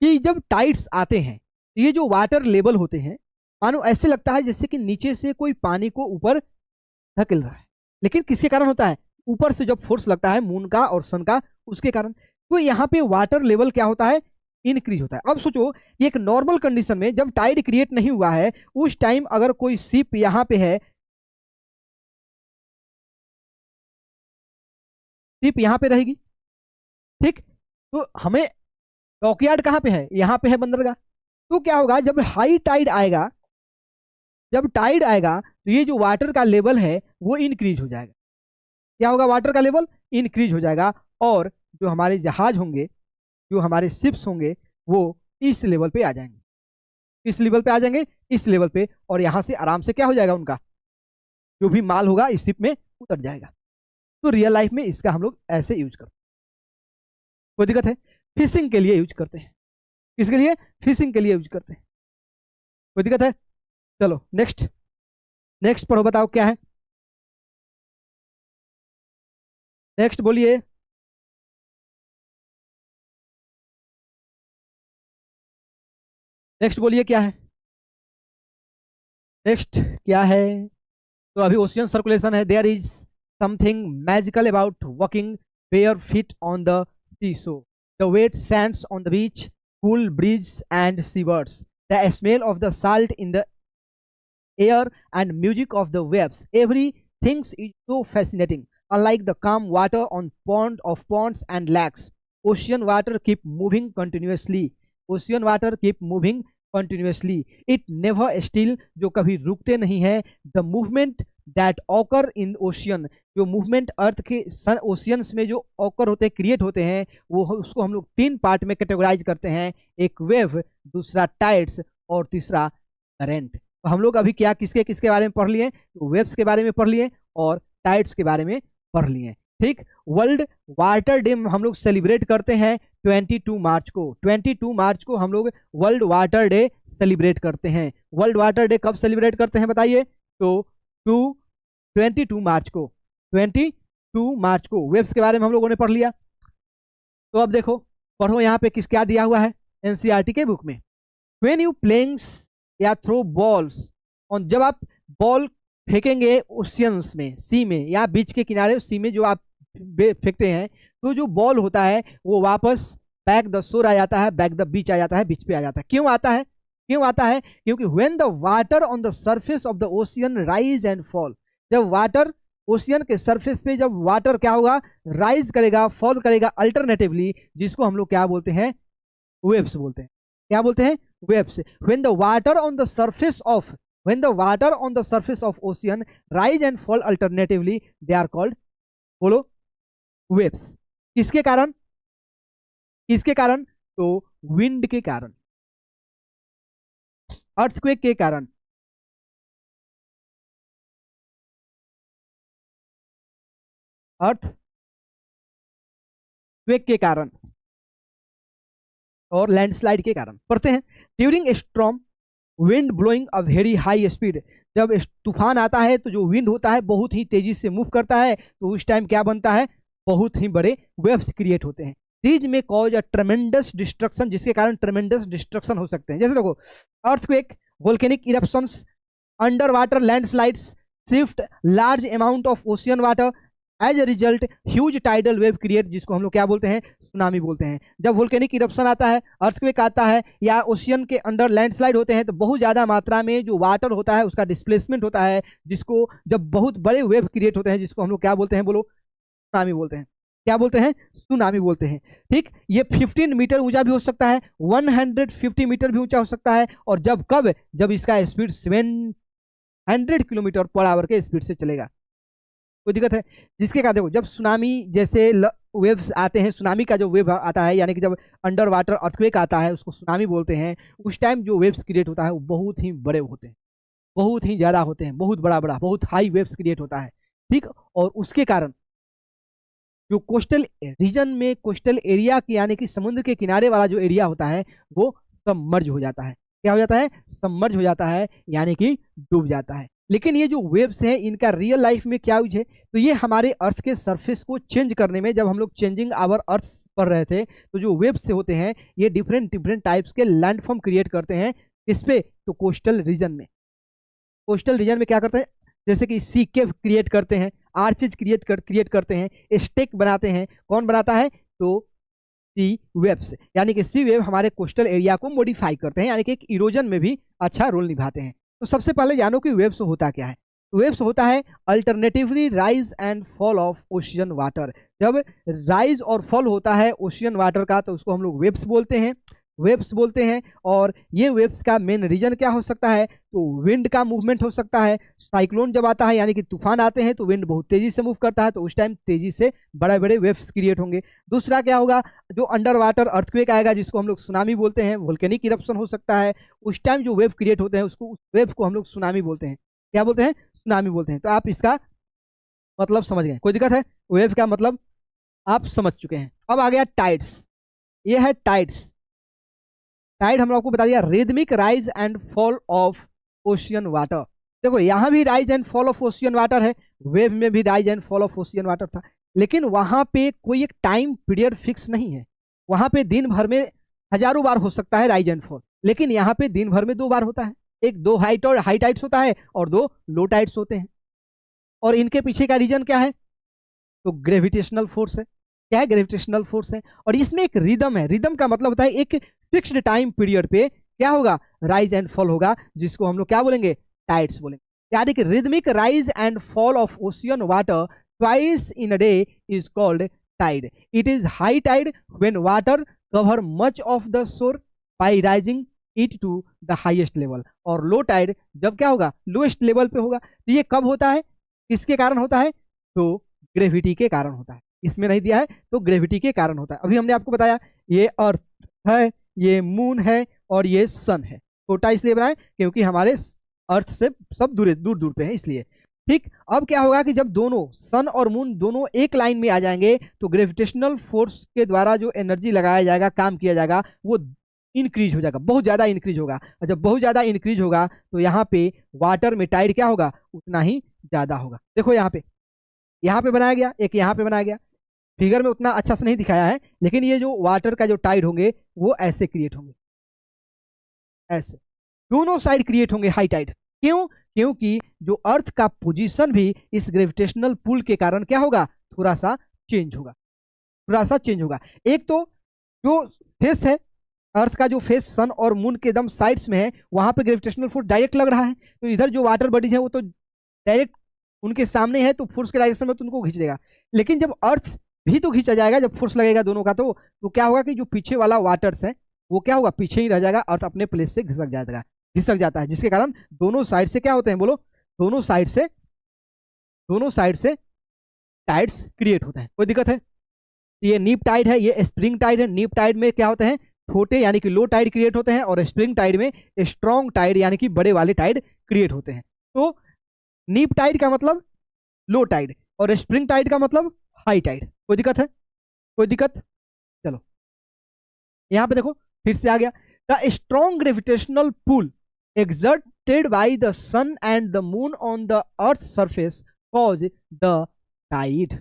कि जब टाइड्स आते हैं, ये जो वाटर लेवल होते हैं, मानो ऐसे लगता है जैसे कि नीचे से कोई पानी को ऊपर धकेल रहा है, लेकिन किसके कारण होता है? ऊपर से जब फोर्स लगता है मून का और सन का, उसके कारण। तो यहाँ पे वाटर लेवल क्या होता है? इंक्रीज होता है। अब सोचो, एक नॉर्मल कंडीशन में जब टाइड क्रिएट नहीं हुआ है, उस टाइम अगर कोई शिप यहाँ पे है, शिप यहाँ पे रहेगी, ठीक। तो हमें डॉकयार्ड कहाँ पे है? यहाँ पे है बंदरगाह। तो क्या होगा, जब हाई टाइड आएगा, जब टाइड आएगा, तो ये जो वाटर का लेवल है वो इंक्रीज हो जाएगा। क्या होगा? वाटर का लेवल इंक्रीज हो जाएगा, और जो हमारे जहाज होंगे, जो हमारे शिप्स होंगे, वो इस लेवल पे आ जाएंगे, इस लेवल पे आ जाएंगे, इस लेवल पे, और यहां से आराम से क्या हो जाएगा, उनका जो भी माल होगा इस शिप में उतर जाएगा। तो रियल लाइफ में इसका हम लोग ऐसे यूज करते हैं। कोई दिक्कत है? फिशिंग के लिए यूज करते हैं। किसके लिए? फिशिंग के लिए यूज करते हैं। कोई दिक्कत है? चलो नेक्स्ट, नेक्स्ट पढ़ो, बताओ क्या है नेक्स्ट, बोलिए। नेक्स्ट बोलिए क्या है, नेक्स्ट क्या है? तो अभी ओशियन सर्कुलेशन है। There is something magical about walking bare feet on the sea shore, the wet sands on the beach, cool breeze and seabirds, the smell of the salt in the air and music of the waves. Everything is so fascinating. Unlike the calm water on ponds and lakes, ocean water keep moving continuously. Ocean water keep moving continuously. It never still, जो कभी रुकते नहीं है. The movement that occur in ocean, जो movement अर्थ के oceans में जो occur होते हैं, क्रिएट होते हैं, वो उसको हम लोग 3 पार्ट में कैटेगराइज करते हैं। एक वेव, दूसरा टाइड्स, और तीसरा करंट। तो हम लोग अभी क्या किसके किसके बारे में पढ़ लिए? तो वेव्स के बारे में पढ़ लिए और टाइड्स के बारे में पढ़ लिए, ठीक। वर्ल्ड वाटर डे हम लोग सेलिब्रेट करते हैं 22 मार्च को। 22 मार्च को हम लोग वर्ल्ड वाटर डे सेलिब्रेट करते हैं। वर्ल्ड वाटर डे कब सेलिब्रेट करते हैं बताइए? तो 22 मार्च को, 22 मार्च को। वेव्स के बारे में हम लोगों ने पढ़ लिया। तो अब देखो, पढ़ो यहाँ पे किस क्या दिया हुआ है एनसीईआरटी के बुक में। व्हेन यू प्लेइंग या थ्रो बॉल्स ऑन, जब आप बॉल फेंकेंगे ओशियंस में, सी में या बीच के किनारे सी में जो आप फेंकते हैं, तो जो बॉल होता है वो वापस बैक द शोर आ जाता है, बैक द बीच आ जाता है, बीच पे आ जाता है। क्यों आता है? क्यों आता है? क्योंकि when the water on the surface of the ocean rise and fall, जब वाटर ओशियन के सरफेस पे जब वाटर क्या होगा, राइज करेगा, फॉल करेगा अल्टरनेटिवली, जिसको हम लोग क्या बोलते हैं, वेव्स बोलते हैं। क्या बोलते हैं? Waves. When the water on the surface of when the water on the surface of ocean rise and fall alternatively, they are called, बोलो, waves। किसके कारण? किसके कारण? तो विंड के कारण, अर्थक्वेक के कारण, अर्थक्वेक के कारण और लैंडस्लाइड के कारण। पढ़ते हैं, during a storm wind blowing a very high speed, जब तूफान आता है तो जो विंड होता है बहुत ही तेजी से मूव करता है, तो उस टाइम क्या बनता है, बहुत ही बड़े वेव्स क्रिएट होते हैं। दीज में कॉज अ ट्रेमेंडस डिस्ट्रक्शन, जिसके कारण ट्रेमेंडस डिस्ट्रक्शन हो सकते हैं। जैसे देखो, earthquake, volcanic eruptions, under water landslides, shift large amount of ocean water, as a result huge tidal wave create, जिसको हम लोग क्या बोलते हैं, सुनामी बोलते हैं। जब वोल्केनिक इरप्शन आता है, अर्थक्वेक आता है, या ओशियन के अंडर लैंडस्लाइड होते हैं, तो बहुत ज़्यादा मात्रा में जो वाटर होता है उसका डिस्प्लेसमेंट होता है, जिसको जब बहुत बड़े वेव क्रिएट होते हैं, जिसको हम लोग क्या बोलते हैं, बोलो, सुनामी बोलते हैं। क्या बोलते हैं? सुनामी बोलते हैं। ठीक, ये 15 मीटर ऊंचा भी हो सकता है, 150 मीटर भी ऊंचा हो सकता है, और जब कब, जब इसका स्पीड 700 किलोमीटर पर आवर के स्पीड से चलेगा। कोई दिक्कत है? जिसके कारण देखो, जब सुनामी जैसे वेव्स आते हैं, सुनामी का जो वेव आता है, यानी कि जब अंडर वाटर अर्थक्वेक आता है, उसको सुनामी बोलते हैं, उस टाइम जो वेव्स क्रिएट होता है वो बहुत ही बड़े होते हैं, बहुत ही ज़्यादा होते हैं, बहुत बड़ा बड़ा, बहुत हाई वेव्स क्रिएट होता है। ठीक, और उसके कारण जो कोस्टल रीजन में, कोस्टल एरिया की, यानी कि समुद्र के किनारे वाला जो एरिया होता है, वो सबमर्ज हो जाता है। क्या हो जाता है? सबमर्ज हो जाता है, यानी कि डूब जाता है। लेकिन ये जो वेव्स हैं, इनका रियल लाइफ में क्या यूज है? तो ये हमारे अर्थ के सरफेस को चेंज करने में, जब हम लोग चेंजिंग आवर अर्थ कर रहे थे, तो जो वेव्स होते हैं ये डिफरेंट डिफरेंट टाइप्स के लैंडफॉर्म क्रिएट करते हैं। इस पे तो कोस्टल रीजन में, कोस्टल रीजन में क्या करते हैं, जैसे कि सी केव क्रिएट करते हैं, आर्चेज क्रिएट करते हैं, स्टेक बनाते हैं। कौन बनाता है? तो सी वेव्स, यानी कि सी वेव हमारे कोस्टल एरिया को मॉडिफाई करते हैं, यानी कि एक इरोजन में भी अच्छा रोल निभाते हैं। तो सबसे पहले जानो कि वेव्स होता क्या है। वेव्स होता है alternatively rise and fall of ocean water. जब राइज और फॉल होता है ओशियन वाटर का, तो उसको हम लोग वेव्स बोलते हैं, वेव्स बोलते हैं। और ये वेव्स का मेन रीजन क्या हो सकता है? तो विंड का मूवमेंट हो सकता है। साइक्लोन जब आता है, यानी कि तूफान आते हैं, तो विंड बहुत तेजी से मूव करता है, तो उस टाइम तेजी से बड़े बड़े वेव्स क्रिएट होंगे। दूसरा क्या होगा? जो अंडर वाटर अर्थक्वेक आएगा, जिसको हम लोग सुनामी बोलते हैं, वोल्केनिक इरप्शन हो सकता है, उस टाइम जो वेव क्रिएट होते हैं, उसको, उस वेव को हम लोग सुनामी बोलते हैं। क्या बोलते हैं? सुनामी बोलते हैं। तो आप इसका मतलब समझ गए, कोई दिक्कत है? वेव का मतलब आप समझ चुके हैं। अब आ गया टाइड्स। ये है टाइड्स। टाइड हम लोग को बता दिया, rhythmic rise and fall of ocean water. देखो, यहां भी rise and fall of ocean water है, वेव में भी rise and fall of ocean water था, लेकिन वहां पे कोई एक टाइम पीरियड फिक्स नहीं है। वहां पे दिन भर में हजारों बार हो सकता है राइज एंड फॉल, लेकिन यहाँ पे दिन भर में 2 बार होता है। एक 2 हाई टाइड्स होता है और 2 लो टाइड्स होते हैं। और इनके पीछे का रीजन क्या है? तो ग्रेविटेशनल फोर्स है। क्या है? ग्रेविटेशनल फोर्स है। और इसमें एक रिदम है। रिदम का मतलब होता है एक फिक्स्ड टाइम पीरियड पे क्या होगा? राइज एंड फॉल होगा, जिसको हम लोग क्या बोलेंगे? टाइड्स बोलेंगे। यानी कि rhythmic rise and fall of ocean water twice in a day is called tide. It is high tide when water cover much of the shore by rising it to the highest level. और low Tide जब क्या होगा? Lowest level पे होगा। तो ये कब होता है? किसके कारण होता है? तो ग्रेविटी के कारण होता है। इसमें नहीं दिया है, तो ग्रेविटी के कारण होता है। अभी हमने आपको बताया, ये अर्थ है, ये मून है, और ये सन है। छोटा इसलिए बनाए क्योंकि हमारे अर्थ से सब दूर दूर दूर पे है, इसलिए। ठीक, अब क्या होगा कि जब दोनों सन और मून दोनों एक लाइन में आ जाएंगे, तो ग्रेविटेशनल फोर्स के द्वारा जो एनर्जी लगाया जाएगा, काम किया जाएगा, वो इंक्रीज हो जाएगा, बहुत ज्यादा इंक्रीज होगा। और जब बहुत ज्यादा इंक्रीज होगा, तो यहाँ पे वाटर में टाइड क्या होगा? उतना ही ज्यादा होगा। देखो यहाँ पे बनाया गया, एक यहाँ पे बनाया गया। फिगर में उतना अच्छा से नहीं दिखाया है, लेकिन ये जो वाटर का जो टाइड होंगे, वो ऐसे क्रिएट होंगे, ऐसे दोनों साइड क्रिएट होंगे हाई टाइड। क्यों? क्योंकि जो अर्थ का पोजीशन भी इस ग्रेविटेशनल पुल के कारण क्या होगा, थोड़ा सा चेंज होगा, थोड़ा सा चेंज होगा। एक तो जो फेस है अर्थ का, जो फेस सन और मून के एकदम साइड्स में है, वहां पे ग्रेविटेशनल फोर्स डायरेक्ट लग रहा है, तो इधर जो वाटर बॉडीज है वो तो डायरेक्ट उनके सामने है, तो फोर्स के डायरेक्शन में तो उनको खींच देगा। लेकिन जब अर्थ भी तो खींचा जाएगा, जब फोर्स लगेगा दोनों का, तो क्या होगा कि जो पीछे वाला वाटर्स है वो क्या होगा, पीछे ही रह जाएगा, अर्थ अपने प्लेस से घिसक जाता है, जिसके कारण दोनों साइड से क्या होते हैं, बोलो, दोनों साइड से टाइड्स क्रिएट होते हैं। कोई दिक्कत है? ये नीप टाइड है, ये स्प्रिंग टाइड है। नीप टाइड में क्या होते हैं, छोटे यानी कि लो टाइड क्रिएट होते हैं, और स्प्रिंग टाइड में स्ट्रॉन्ग टाइड यानी कि बड़े वाले टाइड क्रिएट होते हैं। तो नीप टाइड का मतलब लो टाइड और स्प्रिंग टाइड का मतलब हाई टाइड। कोई दिक्कत है? कोई दिक्कत? चलो यहां पे देखो फिर से आ गया, the strong gravitational pull exerted by the sun and the moon on the earth's surface cause the tide।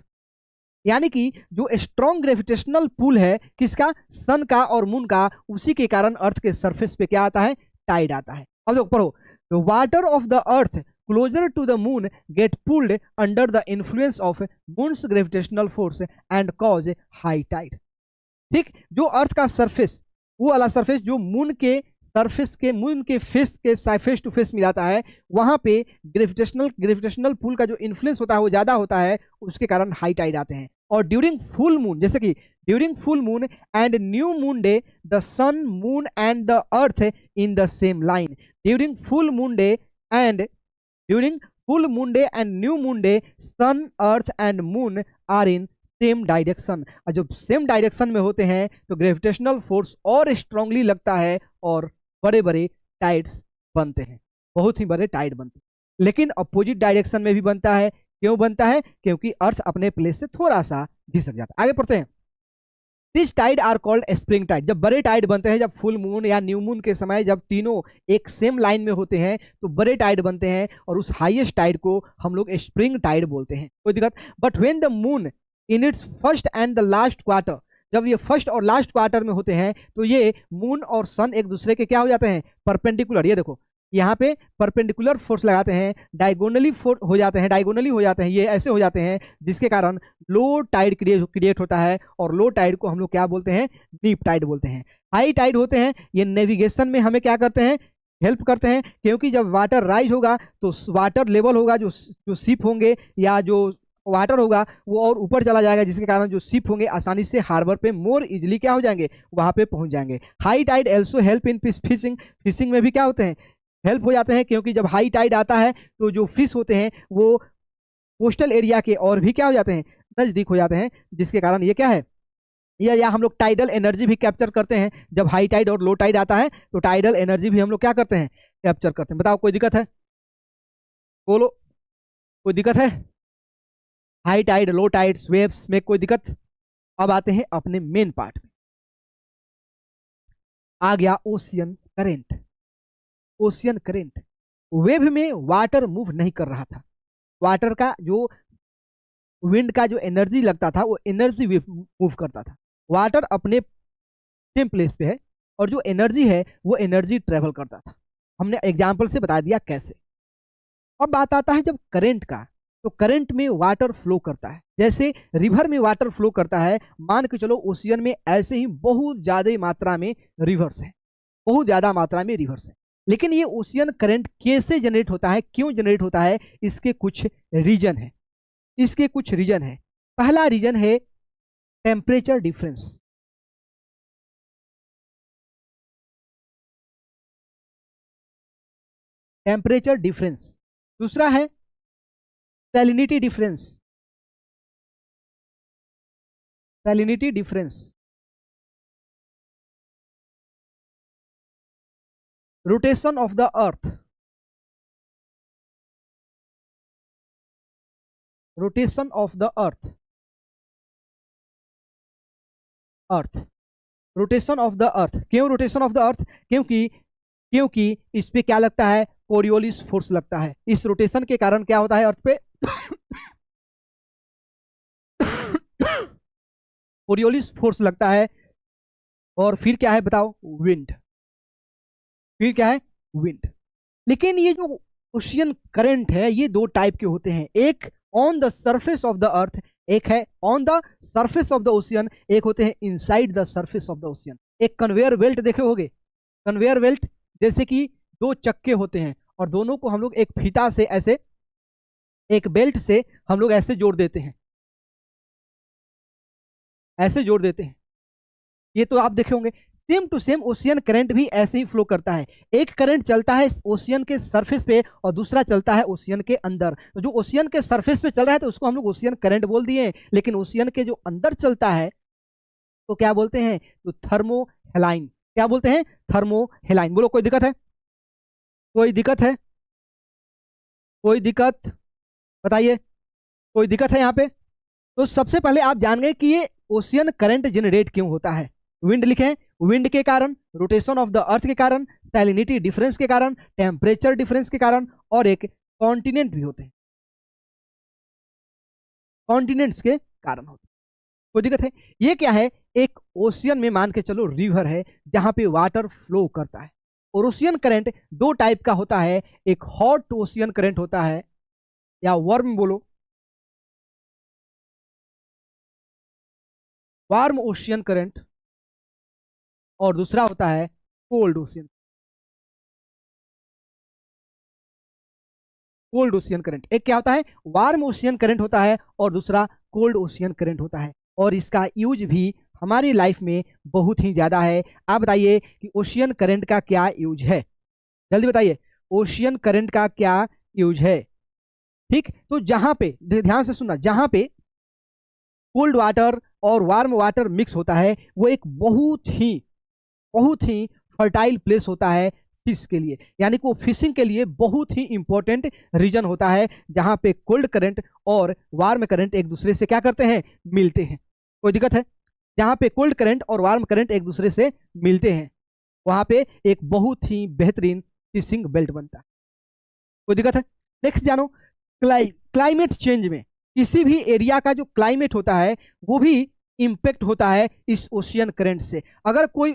यानी कि जो स्ट्रॉन्ग ग्रेविटेशनल पुल है किसका, सन का और मून का, उसी के कारण अर्थ के सरफेस पे क्या आता है, टाइड आता है। अब देखो पढ़ो, the water of the earth closer to the moon get pulled under the influence of moon's gravitational force and cause high tide. ठीक, जो अर्थ का सरफेस, वो वाला सरफेस जो मून के सरफेस के, मून के फेस टू फेस मिलाता है, वहां पे ग्रेविटेशनल पुल का जो इन्फ्लुएंस होता है वो ज्यादा होता है, उसके कारण हाई टाइड आते हैं। और ड्यूरिंग फुल मून, जैसे कि during full moon and new moon day the sun moon and the earth in the same line. During full moon day and new moon day sun earth and moon are in same direction. और जब same direction में होते हैं तो gravitational force और strongly लगता है और बड़े बड़े टाइड्स बनते हैं, बहुत ही बड़े टाइड बनते हैं। लेकिन अपोजिट डायरेक्शन में भी बनता है। क्यों बनता है? क्योंकि अर्थ अपने प्लेस से थोड़ा सा घिसक जाता है। आगे पढ़ते हैं, this tide are called spring tide. जब बड़े टाइड बनते हैं, जब फुल मून या न्यू मून के समय जब तीनों एक सेम लाइन में होते हैं तो बड़े टाइड बनते हैं, और उस हाईएस्ट टाइड को हम लोग स्प्रिंग टाइड बोलते हैं। कोई दिक्कत? But when the moon in its first and the last quarter, जब ये फर्स्ट और लास्ट क्वार्टर में होते हैं तो ये मून और सन एक दूसरे के क्या हो जाते हैं, परपेंडिकुलर। ये देखो यहाँ पे परपेंडिकुलर फोर्स लगाते हैं, डायगोनली हो जाते हैं, ये ऐसे हो जाते हैं, जिसके कारण लो टाइड क्रिएट होता है। और लो टाइड को हम लोग क्या बोलते हैं, डीप टाइड बोलते हैं। हाई टाइड होते हैं, ये नेविगेशन में हमें क्या करते हैं, हेल्प करते हैं, क्योंकि जब वाटर राइज होगा तो वाटर लेवल होगा, जो शिप होंगे या जो वाटर होगा वो और ऊपर चला जाएगा, जिसके कारण जो शिप होंगे आसानी से हार्बर पे मोर इजिली क्या हो जाएंगे, वहां पे पहुंच जाएंगे। High tide also help in fishing में भी क्या होते हैं, हेल्प हो जाते हैं, क्योंकि जब हाई टाइड आता है तो जो फिश होते हैं वो कोस्टल एरिया के और भी क्या हो जाते हैं, नजदीक हो जाते हैं, जिसके कारण ये क्या है, या हम लोग टाइडल एनर्जी भी कैप्चर करते हैं। जब हाई टाइड और लो टाइड आता है तो टाइडल एनर्जी भी हम लोग क्या करते हैं, कैप्चर करते हैं। बताओ कोई दिक्कत है? बोलो, कोई दिक्कत है? High tide, low tide, waves में कोई दिक्कत? अब आते हैं अपने मेन पार्ट में। आ गया ocean current. Ocean current, wave में वाटर मूव नहीं कर रहा था, वाटर का जो विंड का जो एनर्जी लगता था वो एनर्जी मूव करता था। वाटर अपने सेम प्लेस पे है और जो एनर्जी है वो एनर्जी ट्रेवल करता था। हमने एग्जांपल से बता दिया कैसे। अब बात आता है जब करंट का, तो करंट में वाटर फ्लो करता है, जैसे रिवर में वाटर फ्लो करता है, मान के चलो ओशियन में ऐसे ही बहुत ज्यादा मात्रा में रिवर्स है, बहुत ज्यादा मात्रा में रिवर्स है। लेकिन ये ओशियन करंट कैसे जनरेट होता है, क्यों जनरेट होता है, इसके कुछ रीजन है, इसके कुछ रीजन है। पहला रीजन है टेम्परेचर डिफरेंस। Temperature difference. दूसरा है salinity difference. Salinity difference. Rotation of the earth. Rotation of the earth. Rotation of the अर्थ। क्यों रोटेशन ऑफ द अर्थ? क्योंकि इस पे क्या लगता है, कोरियोलिस फोर्स लगता है। इस रोटेशन के कारण क्या होता है अर्थ पे कोरियोलिस फोर्स लगता है। और फिर क्या है बताओ, विंड। फिर क्या है, विंड। लेकिन ये जो ओशियन करंट है ये दो टाइप के होते हैं, एक on the surface of the अर्थ, एक है on the surface of the ocean, एक होते हैं inside the surface of the ocean. एक कन्वेयर बेल्ट देखे होगे, कन्वेयर बेल्ट जैसे कि दो चक्के होते हैं और दोनों को हम लोग एक फीता से ऐसे, एक बेल्ट से हम लोग ऐसे जोड़ देते हैं, ऐसे जोड़ देते हैं, ये तो आप देखे होंगे। Same to same ocean current भी ऐसे ही फ्लो करता है, एक करंट चलता है ओशियन के सरफेस पे और दूसरा चलता है ओशियन के अंदर। तो जो ओशियन के सरफेस पे चल रहा है तो उसको हम लोग ओशियन करंट बोल दिए, लेकिन ओशियन के जो अंदर चलता है तो क्या बोलते हैं, तो थर्मोहेलाइन। क्या बोलते हैं, थर्मोहेलाइन। बोलो कोई दिक्कत है, कोई दिक्कत है, कोई दिक्कत बताइए, कोई दिक्कत है यहाँ पे। तो सबसे पहले आप जान गए कि ये ओशियन करंट जनरेट क्यों होता है। विंड लिखे, विंड के कारण, रोटेशन ऑफ द अर्थ के कारण, सैलिनिटी डिफरेंस के कारण, टेम्परेचर डिफरेंस के कारण, और एक कॉन्टिनेंट भी होते हैं, कॉन्टिनेंट्स के कारण होते हैं। कोई दिक्कत है, ये क्या है, एक ओशियन में मान के चलो रिवर है जहां पे वाटर फ्लो करता है। और ओशियन करंट दो टाइप का होता है, एक हॉट ओशियन करंट होता है या वार्म बोलो, वार्म ओशियन करंट, और दूसरा होता है cold ocean, cold ocean current. एक क्या होता है, वार्म ओशियन करंट होता है और दूसरा कोल्ड ओशियन करंट होता है। और इसका यूज भी हमारी लाइफ में बहुत ही ज्यादा है। आप बताइए कि ओशियन करंट का क्या यूज है, जल्दी बताइए, ओशियन करंट का क्या यूज है। ठीक, तो जहां पे ध्यान से सुनना, जहां पे कोल्ड वाटर और वार्म वाटर मिक्स होता है वो एक बहुत ही फर्टाइल प्लेस होता है फिश के लिए, यानी कि वो फिशिंग के लिए बहुत ही इंपॉर्टेंट रीजन होता है, जहां पे कोल्ड करंट और वार्म करंट एक दूसरे से क्या करते हैं, मिलते हैं। कोई दिक्कत है, जहां पे कोल्ड करंट और वार्म करंट एक दूसरे से मिलते हैं वहां पे एक बहुत ही बेहतरीन फिशिंग बेल्ट बनता है। कोई दिक्कत है। नेक्स्ट जानो, क्लाइमेट चेंज में किसी भी एरिया का जो क्लाइमेट होता है वो भी इंपेक्ट होता है इस ओशियन करंट से। अगर कोई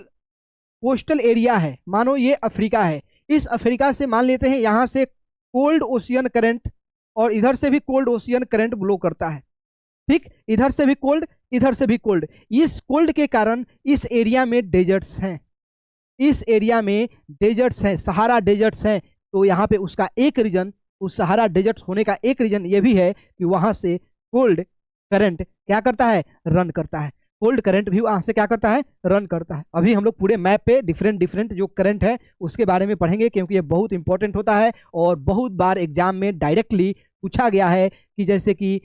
कोस्टल एरिया है, मानो ये अफ्रीका है, इस अफ्रीका से मान लेते हैं यहां से कोल्ड ओशियन करंट और इधर से भी कोल्ड ओशियन करंट ब्लो करता है, ठीक, इधर से भी कोल्ड, इधर से भी कोल्ड। इस कोल्ड के कारण इस एरिया में डेजर्ट्स हैं, इस एरिया में डेजर्ट्स हैं, सहारा डेजर्ट्स हैं। तो यहाँ पे उसका एक रीजन, उस सहारा डेजर्ट्स होने का एक रीजन ये भी है कि वहां से कोल्ड करंट क्या करता है, रन करता है। कोल्ड करंट भी वहां से क्या करता है, रन करता है। अभी हम लोग पूरे मैप पे डिफरेंट डिफरेंट जो करंट है उसके बारे में पढ़ेंगे, क्योंकि ये बहुत इंपॉर्टेंट होता है और बहुत बार एग्जाम में डायरेक्टली पूछा गया है कि जैसे कि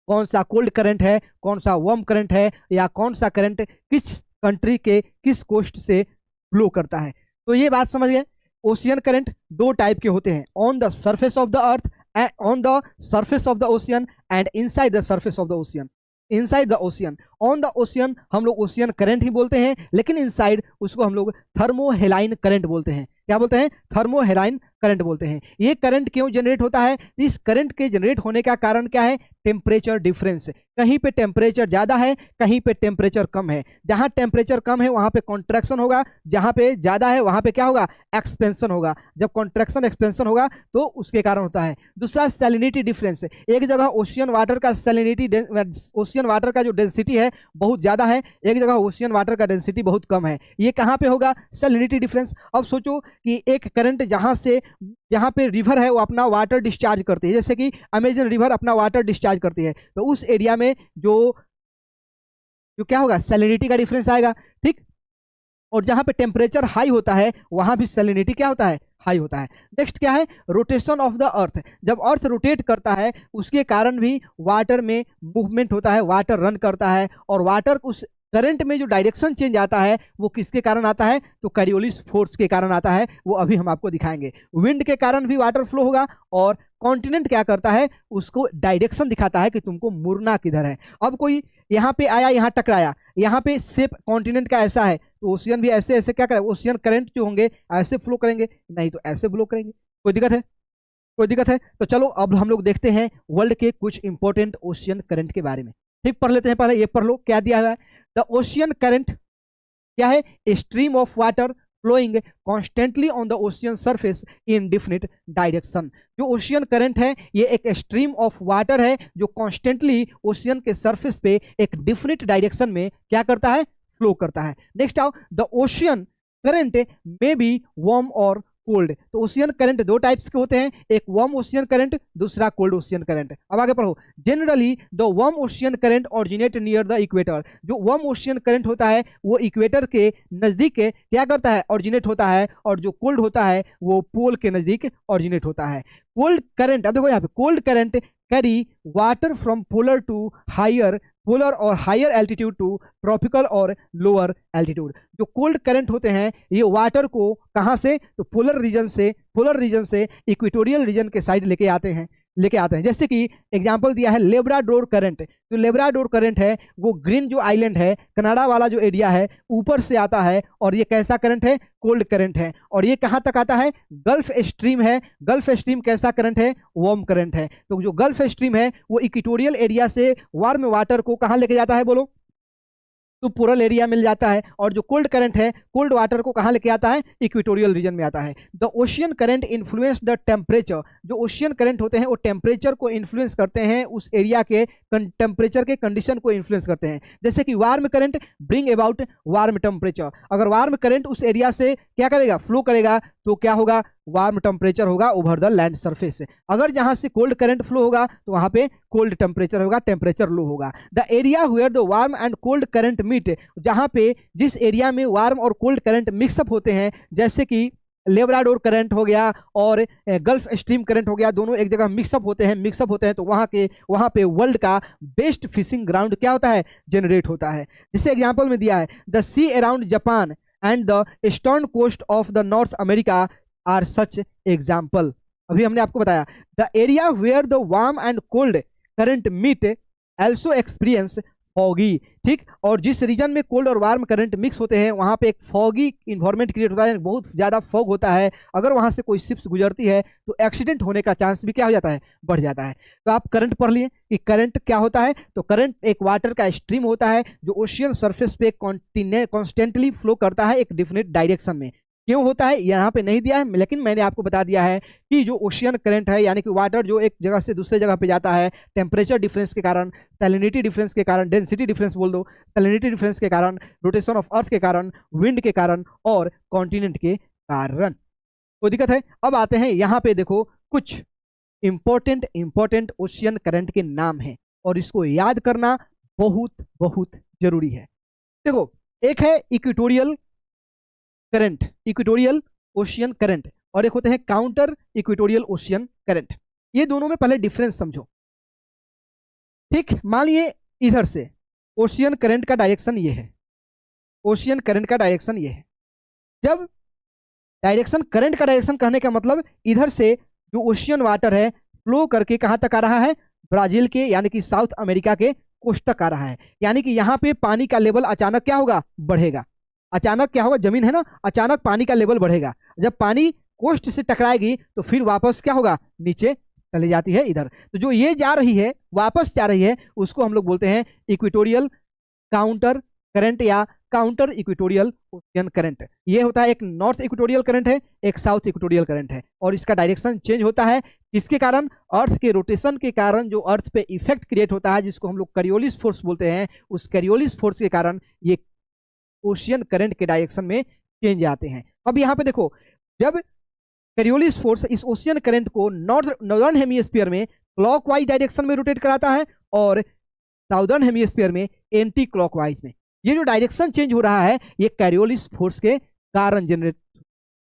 कौन सा कोल्ड करंट है, कौन सा वार्म करंट है, या कौन सा करंट किस कंट्री के किस कोस्ट से फ्लो करता है। तो ये बात समझ गए। ओशियन करंट दो टाइप के होते हैं, on the surface of the earth, on the surface of the ocean and inside the surface of the ocean. Inside the ocean, on the ocean हम लोग ओशियन करंट ही बोलते हैं, लेकिन इनसाइड उसको हम लोग थर्मोहेलाइन करंट बोलते हैं। क्या बोलते हैं, थर्मोहेलाइन करंट बोलते हैं। ये करंट क्यों जनरेट होता है, इस करंट के जनरेट होने का कारण क्या है, टेम्परेचर डिफरेंस। कहीं पे टेम्परेचर ज्यादा है, कहीं पे टेम्परेचर कम है। जहां टेम्परेचर कम है वहां पे कॉन्ट्रैक्शन होगा, जहां पे ज्यादा है वहां पे क्या होगा, एक्सपेंशन होगा। जब कॉन्ट्रैक्शन एक्सपेंशन होगा तो उसके कारण होता है। दूसरा सैलिनिटी डिफरेंस, एक जगह ओशियन वाटर का सैलिनिटी, ओशियन वाटर का जो डेंसिटी है बहुत ज्यादा है, एक जगह ओशियन वाटर का डेंसिटी बहुत कम है। ये कहां पे होगा, सैलिनिटी डिफरेंस। अब सोचो कि एक करंट जहां पे रिवर है वो अपना वाटर डिस्चार्ज करती है, जैसे कि अमेजन रिवर अपना वाटर डिस्चार्ज करती है, तो उस एरिया में जो क्या होगा, सैलिनिटी का डिफरेंस आएगा, ठीक। और जहां पे टेम्परेचर हाई होता है वहां भी सैलिनिटी क्या होता है, हाई होता है। नेक्स्ट क्या है, रोटेशन ऑफ द अर्थ। जब अर्थ रोटेट करता है उसके कारण भी वाटर में मूवमेंट होता है, वाटर रन करता है, और वाटर उस करंट में जो डायरेक्शन चेंज आता है वो किसके कारण आता है, तो करियोलिस फोर्स के कारण आता है। वो अभी हम आपको दिखाएंगे। विंड के कारण भी वाटर फ्लो होगा, और कॉन्टिनेंट क्या करता है, उसको डायरेक्शन दिखाता है कि तुमको मुड़ना किधर है। अब कोई यहाँ पे आया, यहाँ टकराया, यहाँ पे शेप कॉन्टिनेंट का ऐसा है तो ओशियन भी ऐसे ऐसे क्या करेगा, ओशियन करंट जो होंगे ऐसे फ्लो करेंगे, नहीं तो ऐसे फ्लो करेंगे। कोई दिक्कत है, कोई दिक्कत है। तो चलो अब हम लोग देखते हैं वर्ल्ड के कुछ इंपॉर्टेंट ओशियन करंट के बारे में। ठीक, पढ़ लेते हैं। पहले ये पढ़ लो क्या दिया हुआ है। द ओशियन करंट क्या है, a stream of water flowing constantly on the ocean surface in definite direction. जो ओशियन करंट है ये एक स्ट्रीम ऑफ वाटर है जो कॉन्स्टेंटली ओशियन के सरफेस पे एक डिफिनिट डायरेक्शन में क्या करता है, फ्लो करता है। नेक्स्ट आओ, the ocean current may be warm और कोल्ड। तो ओशियन करंट दो टाइप्स के होते हैं, एक वार्म ओशियन करंट, दूसरा कोल्ड ओशियन करंट। अब आगे पढ़ो। Generally the warm ocean current originate near the equator. जो वार्म ओशियन करंट होता है वो इक्वेटर के नजदीक क्या करता है, ऑरिजिनेट होता है, और जो कोल्ड होता है वो पोल के नजदीक ऑरिजिनेट होता है। कोल्ड करंट, अब देखो यहाँ पे, cold current carry water from polar to higher, polar और हायर एल्टीट्यूड टू ट्रॉपिकल और लोअर एल्टीट्यूड। जो कोल्ड करंट होते हैं ये वाटर को कहां से, तो पोलर रीजन से इक्वेटोरियल रीजन के साइड लेके आते हैं। जैसे कि एग्जांपल दिया है लेब्राडोर करंट। जो लेब्राडोर करंट है वो ग्रीन जो आइलैंड है, कनाडा वाला जो एरिया है, ऊपर से आता है, और ये कैसा करंट है, कोल्ड करंट है। और ये कहां तक आता है, गल्फ स्ट्रीम है। गल्फ स्ट्रीम कैसा करंट है, वार्म करंट है। तो जो गल्फ स्ट्रीम है वो इक्वेटोरियल एरिया से वार्म वाटर को कहां लेके जाता है, बोलो, तो पोलर एरिया मिल जाता है। और जो कोल्ड करंट है, कोल्ड वाटर को कहां लेके आता है, इक्वेटोरियल रीजन में आता है। The ocean current influence the temperature. जो ओशियन करंट होते हैं वो टेम्परेचर को इन्फ्लुएंस करते हैं, उस एरिया के टेम्परेचर के कंडीशन को इन्फ्लुएंस करते हैं। जैसे कि warm current bring about warm temperature. अगर वार्म करंट उस एरिया से क्या करेगा, फ्लो करेगा, तो क्या होगा, वार्म टेम्परेचर होगा ओवर द लैंड सरफेस से। अगर जहां से कोल्ड करंट फ्लो होगा तो वहां पे कोल्ड टेम्परेचर होगा, टेम्परेचर लो होगा। The area where the warm and cold current meet. जहां पे जिस एरिया में वार्म और कोल्ड करंट मिक्सअप होते हैं, जैसे कि लेब्राडोर करंट हो गया और गल्फ स्ट्रीम करंट हो गया, दोनों एक जगह मिक्सअप होते हैं, तो वहां पे वर्ल्ड का बेस्ट फिशिंग ग्राउंड क्या होता है, जनरेट होता है। जिसे एग्जांपल में दिया है, the sea around Japan and the eastern coast of the North America are such example. अभी हमने आपको बताया, the area where the warm and cold current meet also experience foggy. ठीक, और जिस रीजन में कोल्ड और वार्म करंट मिक्स होते हैं वहां पे एक फॉगी इन्वायरमेंट क्रिएट होता है, बहुत ज़्यादा फॉग होता है। अगर वहां से कोई शिप्स गुजरती है तो एक्सीडेंट होने का चांस भी क्या हो जाता है, बढ़ जाता है। तो आप करंट पढ़ लिए कि करंट क्या होता है, तो करंट एक वाटर का स्ट्रीम होता है जो ओशियन सरफेस पे कॉन्स्टेंटली फ्लो करता है एक डिफिनिट डायरेक्शन में। क्यों होता है यहाँ पे नहीं दिया है, लेकिन मैंने आपको बता दिया है कि जो ओशियन करंट है, यानी कि वाटर जो एक जगह से दूसरे जगह पे जाता है, टेम्परेचर डिफरेंस के कारण, सैलिनिटी डिफरेंस के कारण, डेंसिटी डिफरेंस बोल दो, सैलिनिटी डिफरेंस के कारण, रोटेशन ऑफ अर्थ के कारण, विंड के कारण और कॉन्टिनेंट के कारण कोई दिक्कत है। अब आते हैं यहाँ पे, देखो कुछ इंपॉर्टेंट ओशियन करंट के नाम हैं और इसको याद करना बहुत बहुत जरूरी है। देखो, एक है equatorial current, equatorial ocean current, और एक होते हैं काउंटर इक्वेटोरियल ओशियन करंट। ये दोनों में पहले डिफरेंस समझो। ठीक, मान लिए इधर से ओशियन करंट का डायरेक्शन ये है, ओशियन करंट का डायरेक्शन ये है। जब डायरेक्शन, करंट का डायरेक्शन कहने का मतलब इधर से जो ओशियन वाटर है फ्लो करके कहां तक आ रहा है, ब्राजील के यानी कि साउथ अमेरिका के कोस्ट तक आ रहा है। यानी कि यहाँ पे पानी का लेवल अचानक क्या होगा, बढ़ेगा। अचानक क्या होगा, जमीन है ना, अचानक पानी का लेवल बढ़ेगा। जब पानी कोस्ट से टकराएगी तो फिर वापस क्या होगा, नीचे चली जाती है इधर। तो जो ये जा रही है, वापस जा रही है, उसको हम लोग बोलते हैं इक्वेटोरियल काउंटर करंट या काउंटर इक्वेटोरियल ओशियन करंट। ये होता है, एक नॉर्थ इक्वेटोरियल करंट है, एक साउथ इक्वेटोरियल करंट है, और इसका डायरेक्शन चेंज होता है किसके कारण, अर्थ के रोटेशन के कारण। जो अर्थ पे इफेक्ट क्रिएट होता है जिसको हम लोग करियोलिस फोर्स बोलते हैं, उस करियोलिस फोर्स के कारण ये ओशियन करंट के डायरेक्शन में चेंज आते हैं। अब यहाँ पे देखो, जब करियोलिस फोर्स इस ओशियन करंट को नॉर्दर्न हेमिस्फीयर में क्लॉकवाइज डायरेक्शन में रोटेट कराता है और साउदर्न हेमिस्फीयर में एंटी क्लॉकवाइज में। ये जो डायरेक्शन चेंज हो रहा है ये करियोलिस फोर्स के कारण जनरेट,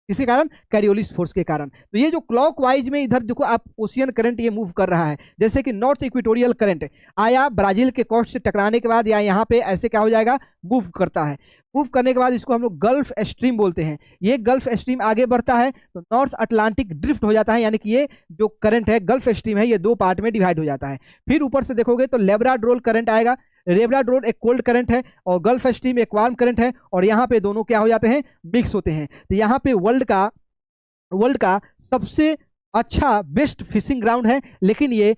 किसके कारण, करियोलिस फोर्स के कारण। तो ये जो क्लॉकवाइज में इधर देखो आप ओशियन करंट ये मूव कर रहा है, जैसे कि नॉर्थ इक्वेटोरियल करंट आया ब्राजील के कोस्ट से टकराने के बाद या यहाँ पे ऐसे क्या हो जाएगा, मूव करता है। मूव करने के बाद इसको हम लोग गल्फ स्ट्रीम बोलते हैं। ये गल्फ स्ट्रीम आगे बढ़ता है तो नॉर्थ अटलांटिक ड्रिफ्ट हो जाता है, यानी कि ये जो करंट है गल्फ स्ट्रीम है ये दो पार्ट में डिवाइड हो जाता है। फिर ऊपर से देखोगे तो लेब्राडोर करंट आएगा। लेब्राडोर एक कोल्ड करंट है और गल्फ स्ट्रीम एक वार्म करंट है, और यहाँ पे दोनों क्या हो जाते हैं, मिक्स होते हैं। तो यहाँ पे वर्ल्ड का सबसे अच्छा बेस्ट फिशिंग ग्राउंड है, लेकिन ये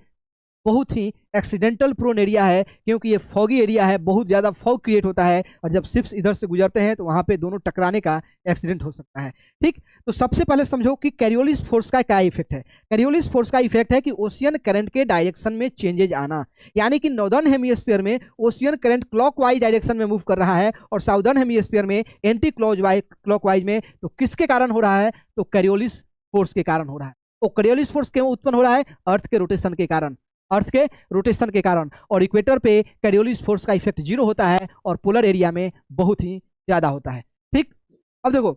बहुत ही एक्सीडेंटल प्रोन एरिया है, क्योंकि ये फॉगी एरिया है, बहुत ज़्यादा फॉग क्रिएट होता है, और जब शिप्स इधर से गुजरते हैं तो वहाँ पे दोनों टकराने का एक्सीडेंट हो सकता है। ठीक, तो सबसे पहले समझो कि कैरियोलिस फोर्स का क्या इफेक्ट है। कैरियोलिस फोर्स का इफेक्ट है कि ओशियन करंट के डायरेक्शन में चेंजेज आना, यानी कि नॉर्दर्न हेमिस्फीयर में ओशियन करंट क्लॉकवाइज डायरेक्शन में मूव कर रहा है और साउदर्न हेमिस्फीयर में एंटी क्लॉकवाइज में। तो किसके कारण हो रहा है? तो कैरियोलिस फोर्स के कारण हो रहा है। तो कैरियोलिस फोर्स क्यों उत्पन्न हो रहा है? अर्थ के रोटेशन के कारण, अर्थ के रोटेशन के कारण। और इक्वेटर पे कैरियोलिस फोर्स का इफेक्ट 0 होता है और पोलर एरिया में बहुत ही ज्यादा होता है। ठीक, अब देखो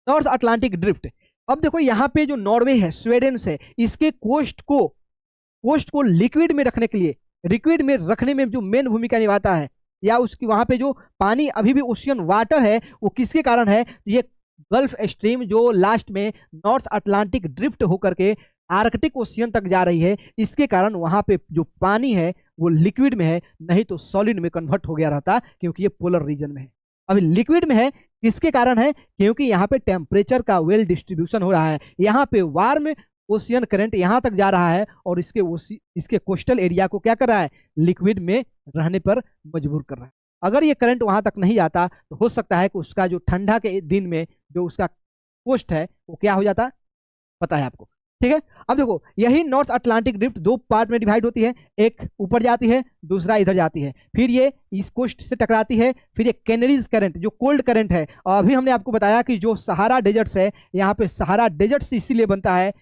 नॉर्थ अटलांटिक ड्रिफ्ट। अब देखो यहाँ पे जो नॉर्वे है, स्वीडन से, इसके कोस्ट को लिक्विड में रखने के लिए, लिक्विड में रखने में जो मेन भूमिका निभाता है, या उसकी वहां पे जो पानी अभी भी ओशियन वाटर है, वो किसके कारण है? ये गल्फ स्ट्रीम जो लास्ट में नॉर्थ अटलांटिक ड्रिफ्ट होकर के आर्कटिक ओशियन तक जा रही है, इसके कारण वहां पे जो पानी है वो लिक्विड में है, नहीं तो सॉलिड में कन्वर्ट हो गया रहता, क्योंकि ये पोलर रीजन में है। अभी लिक्विड में है, किसके कारण है? क्योंकि यहाँ पे टेम्परेचर का वेल डिस्ट्रीब्यूशन हो रहा है, यहाँ पे वार्म ओशियन करंट यहाँ तक जा रहा है और इसके कोस्टल एरिया को क्या कर रहा है? लिक्विड में रहने पर मजबूर कर रहा है। अगर ये करंट वहां तक नहीं आता तो हो सकता है कि उसका जो ठंडा के दिन में जो उसका कोस्ट है वो क्या हो जाता, पता है आपको। ठीक है, अब देखो यही नॉर्थ अटलांटिक ड्रिफ्ट दो पार्ट में डिवाइड होती है, एक ऊपर जाती है, दूसरा इधर जाती है, फिर ये इस कोस्ट से टकराती है, फिर ये कैनरीज करंट जो कोल्ड करंट है। और अभी हमने आपको बताया कि जो सहारा डेजर्ट्स है, यहाँ पे सहारा डेजर्ट्स इसीलिए बनता है,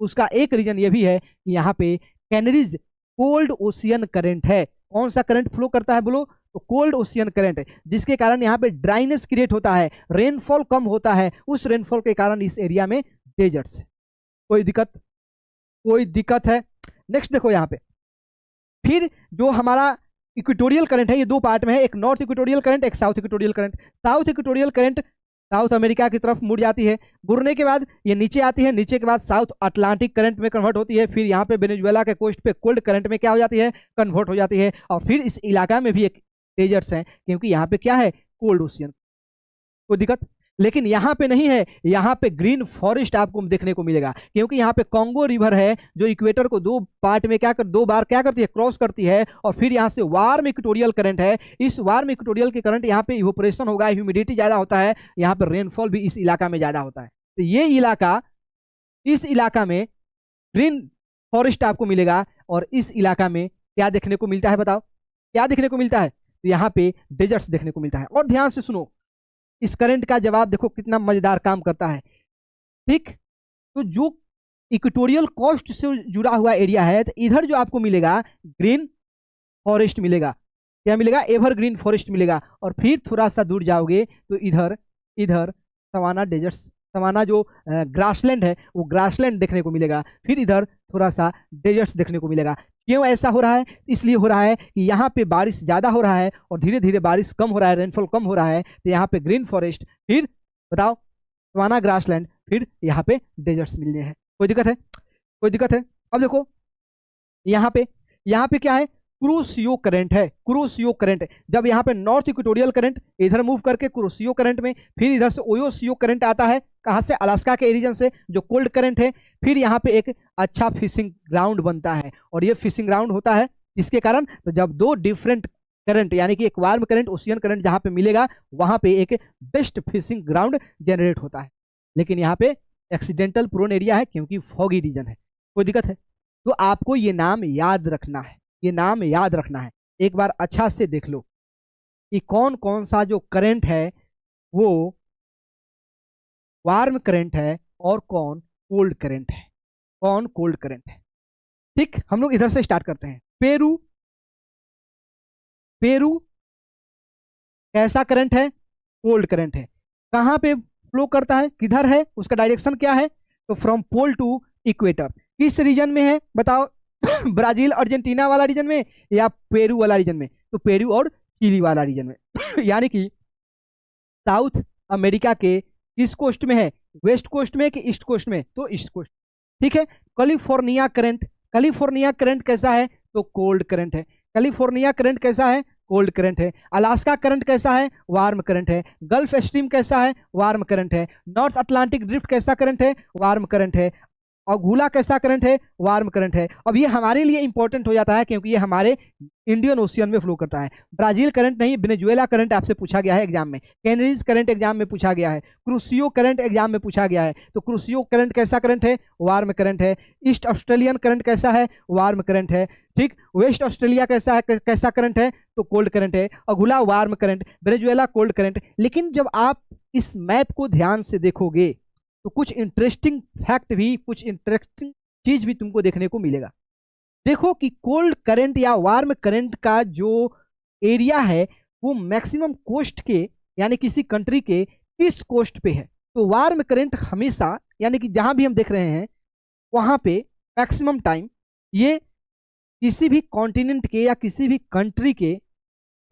उसका एक रीजन ये भी है कि यहाँ पे कैनरीज कोल्ड ओशियन करंट है। कौन सा करंट फ्लो करता है बोलो? तो कोल्ड ओशियन करंट है, जिसके कारण यहाँ पे ड्राइनेस क्रिएट होता है, रेनफॉल कम होता है, उस रेनफॉल के कारण इस एरिया में डेजर्ट्स है। कोई दिक्कत है? नेक्स्ट देखो यहाँ पे, फिर जो हमारा इक्वेटोरियल करंट है, ये दो पार्ट में है, एक नॉर्थ इक्वेटोरियल करंट, एक south equatorial current. South equatorial current south America की तरफ मुड़ जाती है, मुड़ने के बाद ये नीचे आती है, नीचे के बाद साउथ अटलांटिक करंट में कन्वर्ट होती है, फिर यहाँ पे वेनेजुएला के कोस्ट पे कोल्ड करंट में क्या हो जाती है? कन्वर्ट हो जाती है। और फिर इस इलाका में भी एक डेजर्ट्स हैं, क्योंकि यहाँ पे क्या है? Cold ocean. कोई दिक्कत? लेकिन यहाँ पे नहीं है, यहाँ पे ग्रीन फॉरेस्ट आपको देखने को मिलेगा, क्योंकि यहाँ पे कॉन्गो रिवर है जो इक्वेटर को दो पार्ट में दो बार क्या करती है? क्रॉस करती है। और फिर यहाँ से वार्म इक्वेटोरियल करंट है, इस वार्म इक्वेटोरियल के करंट यहाँ पे इवोपरेशन होगा, ह्यूमिडिटी ज्यादा होता है, यहाँ पे रेनफॉल भी इस इलाका में ज्यादा होता है। तो ये इलाका, इस इलाका में ग्रीन फॉरेस्ट आपको मिलेगा। और इस इलाका में क्या देखने को मिलता है? बताओ क्या देखने को मिलता है? तो यहाँ पे डेजर्ट्स देखने को मिलता है। और ध्यान से सुनो, इस करंट का जवाब देखो कितना मजेदार काम करता है। ठीक, तो जो इक्वेटोरियल कोस्ट से जुड़ा हुआ एरिया है, तो इधर जो आपको मिलेगा ग्रीन फॉरेस्ट मिलेगा। क्या मिलेगा? एवरग्रीन फॉरेस्ट मिलेगा। और फिर थोड़ा सा दूर जाओगे तो इधर सवाना डेजर्ट्स, सवाना जो ग्रासलैंड है वो ग्रासलैंड देखने को मिलेगा। फिर इधर थोड़ा सा डेजर्ट्स देखने को मिलेगा। क्यों ऐसा हो रहा है? इसलिए हो रहा है कि यहाँ पे बारिश ज़्यादा हो रहा है और धीरे धीरे बारिश कम हो रहा है, रेनफॉल कम हो रहा है। तो यहाँ पे ग्रीन फॉरेस्ट, फिर बताओ सवाना ग्रासलैंड, फिर यहाँ पे डेजर्ट्स मिलने हैं। कोई दिक्कत है? कोई दिक्कत है? अब देखो यहाँ पे क्या है? कुरोशियो करंट है, कुरोशियो करंट। जब यहाँ पे नॉर्थ इक्वेटोरियल करंट इधर मूव करके कुरोशियो करंट में, फिर इधर से ओयोशियो करंट आता है, कहाँ से? अलास्का के रीजन से, जो कोल्ड करंट है। फिर यहाँ पे एक अच्छा फिशिंग ग्राउंड बनता है, और ये फिशिंग ग्राउंड होता है इसके कारण, तो जब दो डिफरेंट करंट यानी कि एक वार्म करंट, ओशियन करंट जहाँ पे मिलेगा, वहाँ पे एक बेस्ट फिशिंग ग्राउंड जनरेट होता है। लेकिन यहाँ पे एक्सीडेंटल प्रोन एरिया है, क्योंकि फॉगी रीजन है। कोई दिक्कत है? तो आपको ये नाम याद रखना है, ये नाम याद रखना है। एक बार अच्छा से देख लो कि कौन कौन सा जो करंट है वो वार्म करंट है और कौन कोल्ड करंट है, कौन कोल्ड करंट है। ठीक, हम लोग इधर से स्टार्ट करते हैं। पेरू कैसा करंट है? कोल्ड करंट है। कहाँ पे फ्लो करता है? किधर है? उसका डायरेक्शन क्या है? तो फ्रॉम पोल टू इक्वेटर। किस रीजन में है बताओ? ब्राजील अर्जेंटीना वाला रीजन में या पेरू वाला रीजन में? तो पेरू और चिली वाला रीजन में। यानी कि साउथ अमेरिका के किस कोस्ट में है? वेस्ट कोस्ट में कि ईस्ट कोस्ट में? तो ईस्ट कोस्ट। ठीक है। कैलिफोर्निया करंट कैसा है? तो कोल्ड करंट है। कैलिफोर्निया करंट कैसा है? कोल्ड करंट है। अलास्का करंट कैसा है? वार्म करंट है। गल्फ स्ट्रीम कैसा है? वार्म करंट है। नॉर्थ अटलांटिक ड्रिफ्ट कैसा करंट है? वार्म करंट है। अघुला कैसा करंट है? वार्म करंट है। अब ये हमारे लिए इंपॉर्टेंट हो जाता है क्योंकि ये हमारे इंडियन ओशियन में फ्लो करता है। ब्राजील करंट नहीं, वेनेजुएला करंट आपसे पूछा गया है एग्जाम में। कैनरीज करंट एग्जाम में पूछा गया है। क्रूसियो करंट एग्जाम में पूछा गया है। तो क्रूसियो करंट कैसा करंट है? वार्म करंट है। ईस्ट ऑस्ट्रेलियन करंट कैसा है? वार्म करंट है। ठीक। वेस्ट ऑस्ट्रेलिया कैसा है, कैसा करंट है? तो कोल्ड करंट है। Agulhas warm current, Venezuela cold current. लेकिन जब आप इस मैप को ध्यान से देखोगे तो कुछ इंटरेस्टिंग फैक्ट भी, कुछ इंटरेस्टिंग चीज भी तुमको देखने को मिलेगा। देखो कि कोल्ड करंट या वार्म करंट का जो एरिया है वो मैक्सिमम कोस्ट के, यानी किसी कंट्री के किस कोस्ट पे है। तो वार्म करंट हमेशा, यानी कि जहां भी हम देख रहे हैं वहां पे मैक्सिमम टाइम ये किसी भी कॉन्टिनेंट के या किसी भी कंट्री के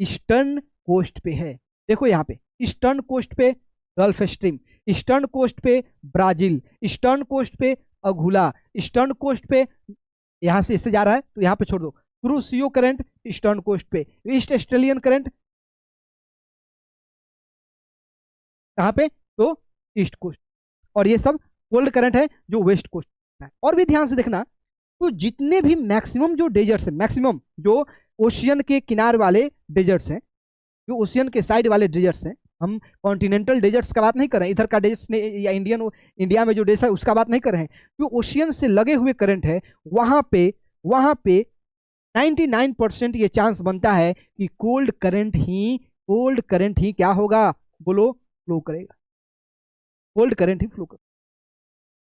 ईस्टर्न कोस्ट पे है। देखो यहाँ पे ईस्टर्न कोस्ट पे गल्फ स्ट्रीम, ईस्टर्न कोस्ट पे ब्राजील, ईस्टर्न कोस्ट पे अघुला, ईस्टर्न कोस्ट पे यहां से इससे जा रहा है तो यहां पे छोड़ दो। क्रूसियो करंट ईस्टर्न कोस्ट पे, ईस्ट ऑस्ट्रेलियन करंट कहां पे? तो ईस्ट कोस्ट। और ये सब कोल्ड करंट है जो वेस्ट कोस्ट है। और भी ध्यान से देखना, तो जितने भी मैक्सिमम जो डेजर्ट्स हैं, मैक्सिमम जो ओशियन के किनार वाले डेजर्ट्स हैं, जो ओशियन के साइड वाले डेजर्ट्स हैं, हम कॉन्टिनेंटल डेजर्ट्स का बात नहीं कर रहे हैं, इधर का डेजर्ट्स ने या इंडिया में जो डेजर्ट है उसका बात नहीं कर रहे हैं। जो ओशियन से लगे हुए करंट है वहां पे 99% ये चांस बनता है कि कोल्ड करंट ही क्या होगा? बोलो, फ्लो करेगा। कोल्ड करंट ही फ्लो करेगा।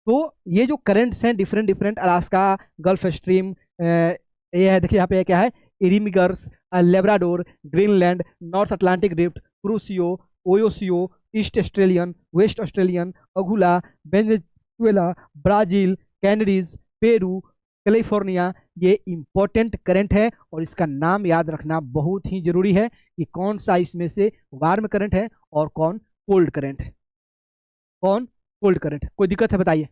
तो ये जो करंट्स हैं डिफरेंट अलास्का, गल्फ स्ट्रीम, ये है देखिए यहाँ पे क्या है? Irmingers, Labrador, Greenland, North Atlantic drift, Kuroshio, Oyashio, East Australian, West Australian, Agulhas, Venezuela, Brazil, Canaries, Peru, California. ये इंपॉर्टेंट करंट है और इसका नाम याद रखना बहुत ही जरूरी है कि कौन सा इसमें से वार्म करंट है और कौन कोल्ड करंट है। कौन कोल्ड करंट? कोई दिक्कत है बताइए?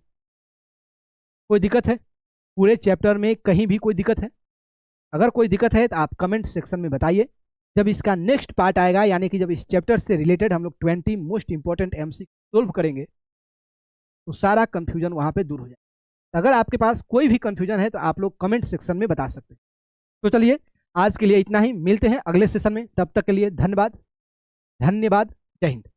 कोई दिक्कत है? पूरे चैप्टर में कहीं भी कोई दिक्कत है? अगर कोई दिक्कत है तो आप कमेंट सेक्शन में बताइए। जब इसका नेक्स्ट पार्ट आएगा, यानी कि जब इस चैप्टर से रिलेटेड हम लोग 20 मोस्ट इंपॉर्टेंट एमसीक्यू सोल्व करेंगे तो सारा कंफ्यूजन वहां पे दूर हो जाएगा। अगर आपके पास कोई भी कंफ्यूजन है तो आप लोग कमेंट सेक्शन में बता सकते हैं। तो चलिए आज के लिए इतना ही, मिलते हैं अगले सेशन में। तब तक के लिए धन्यवाद। जय हिंद।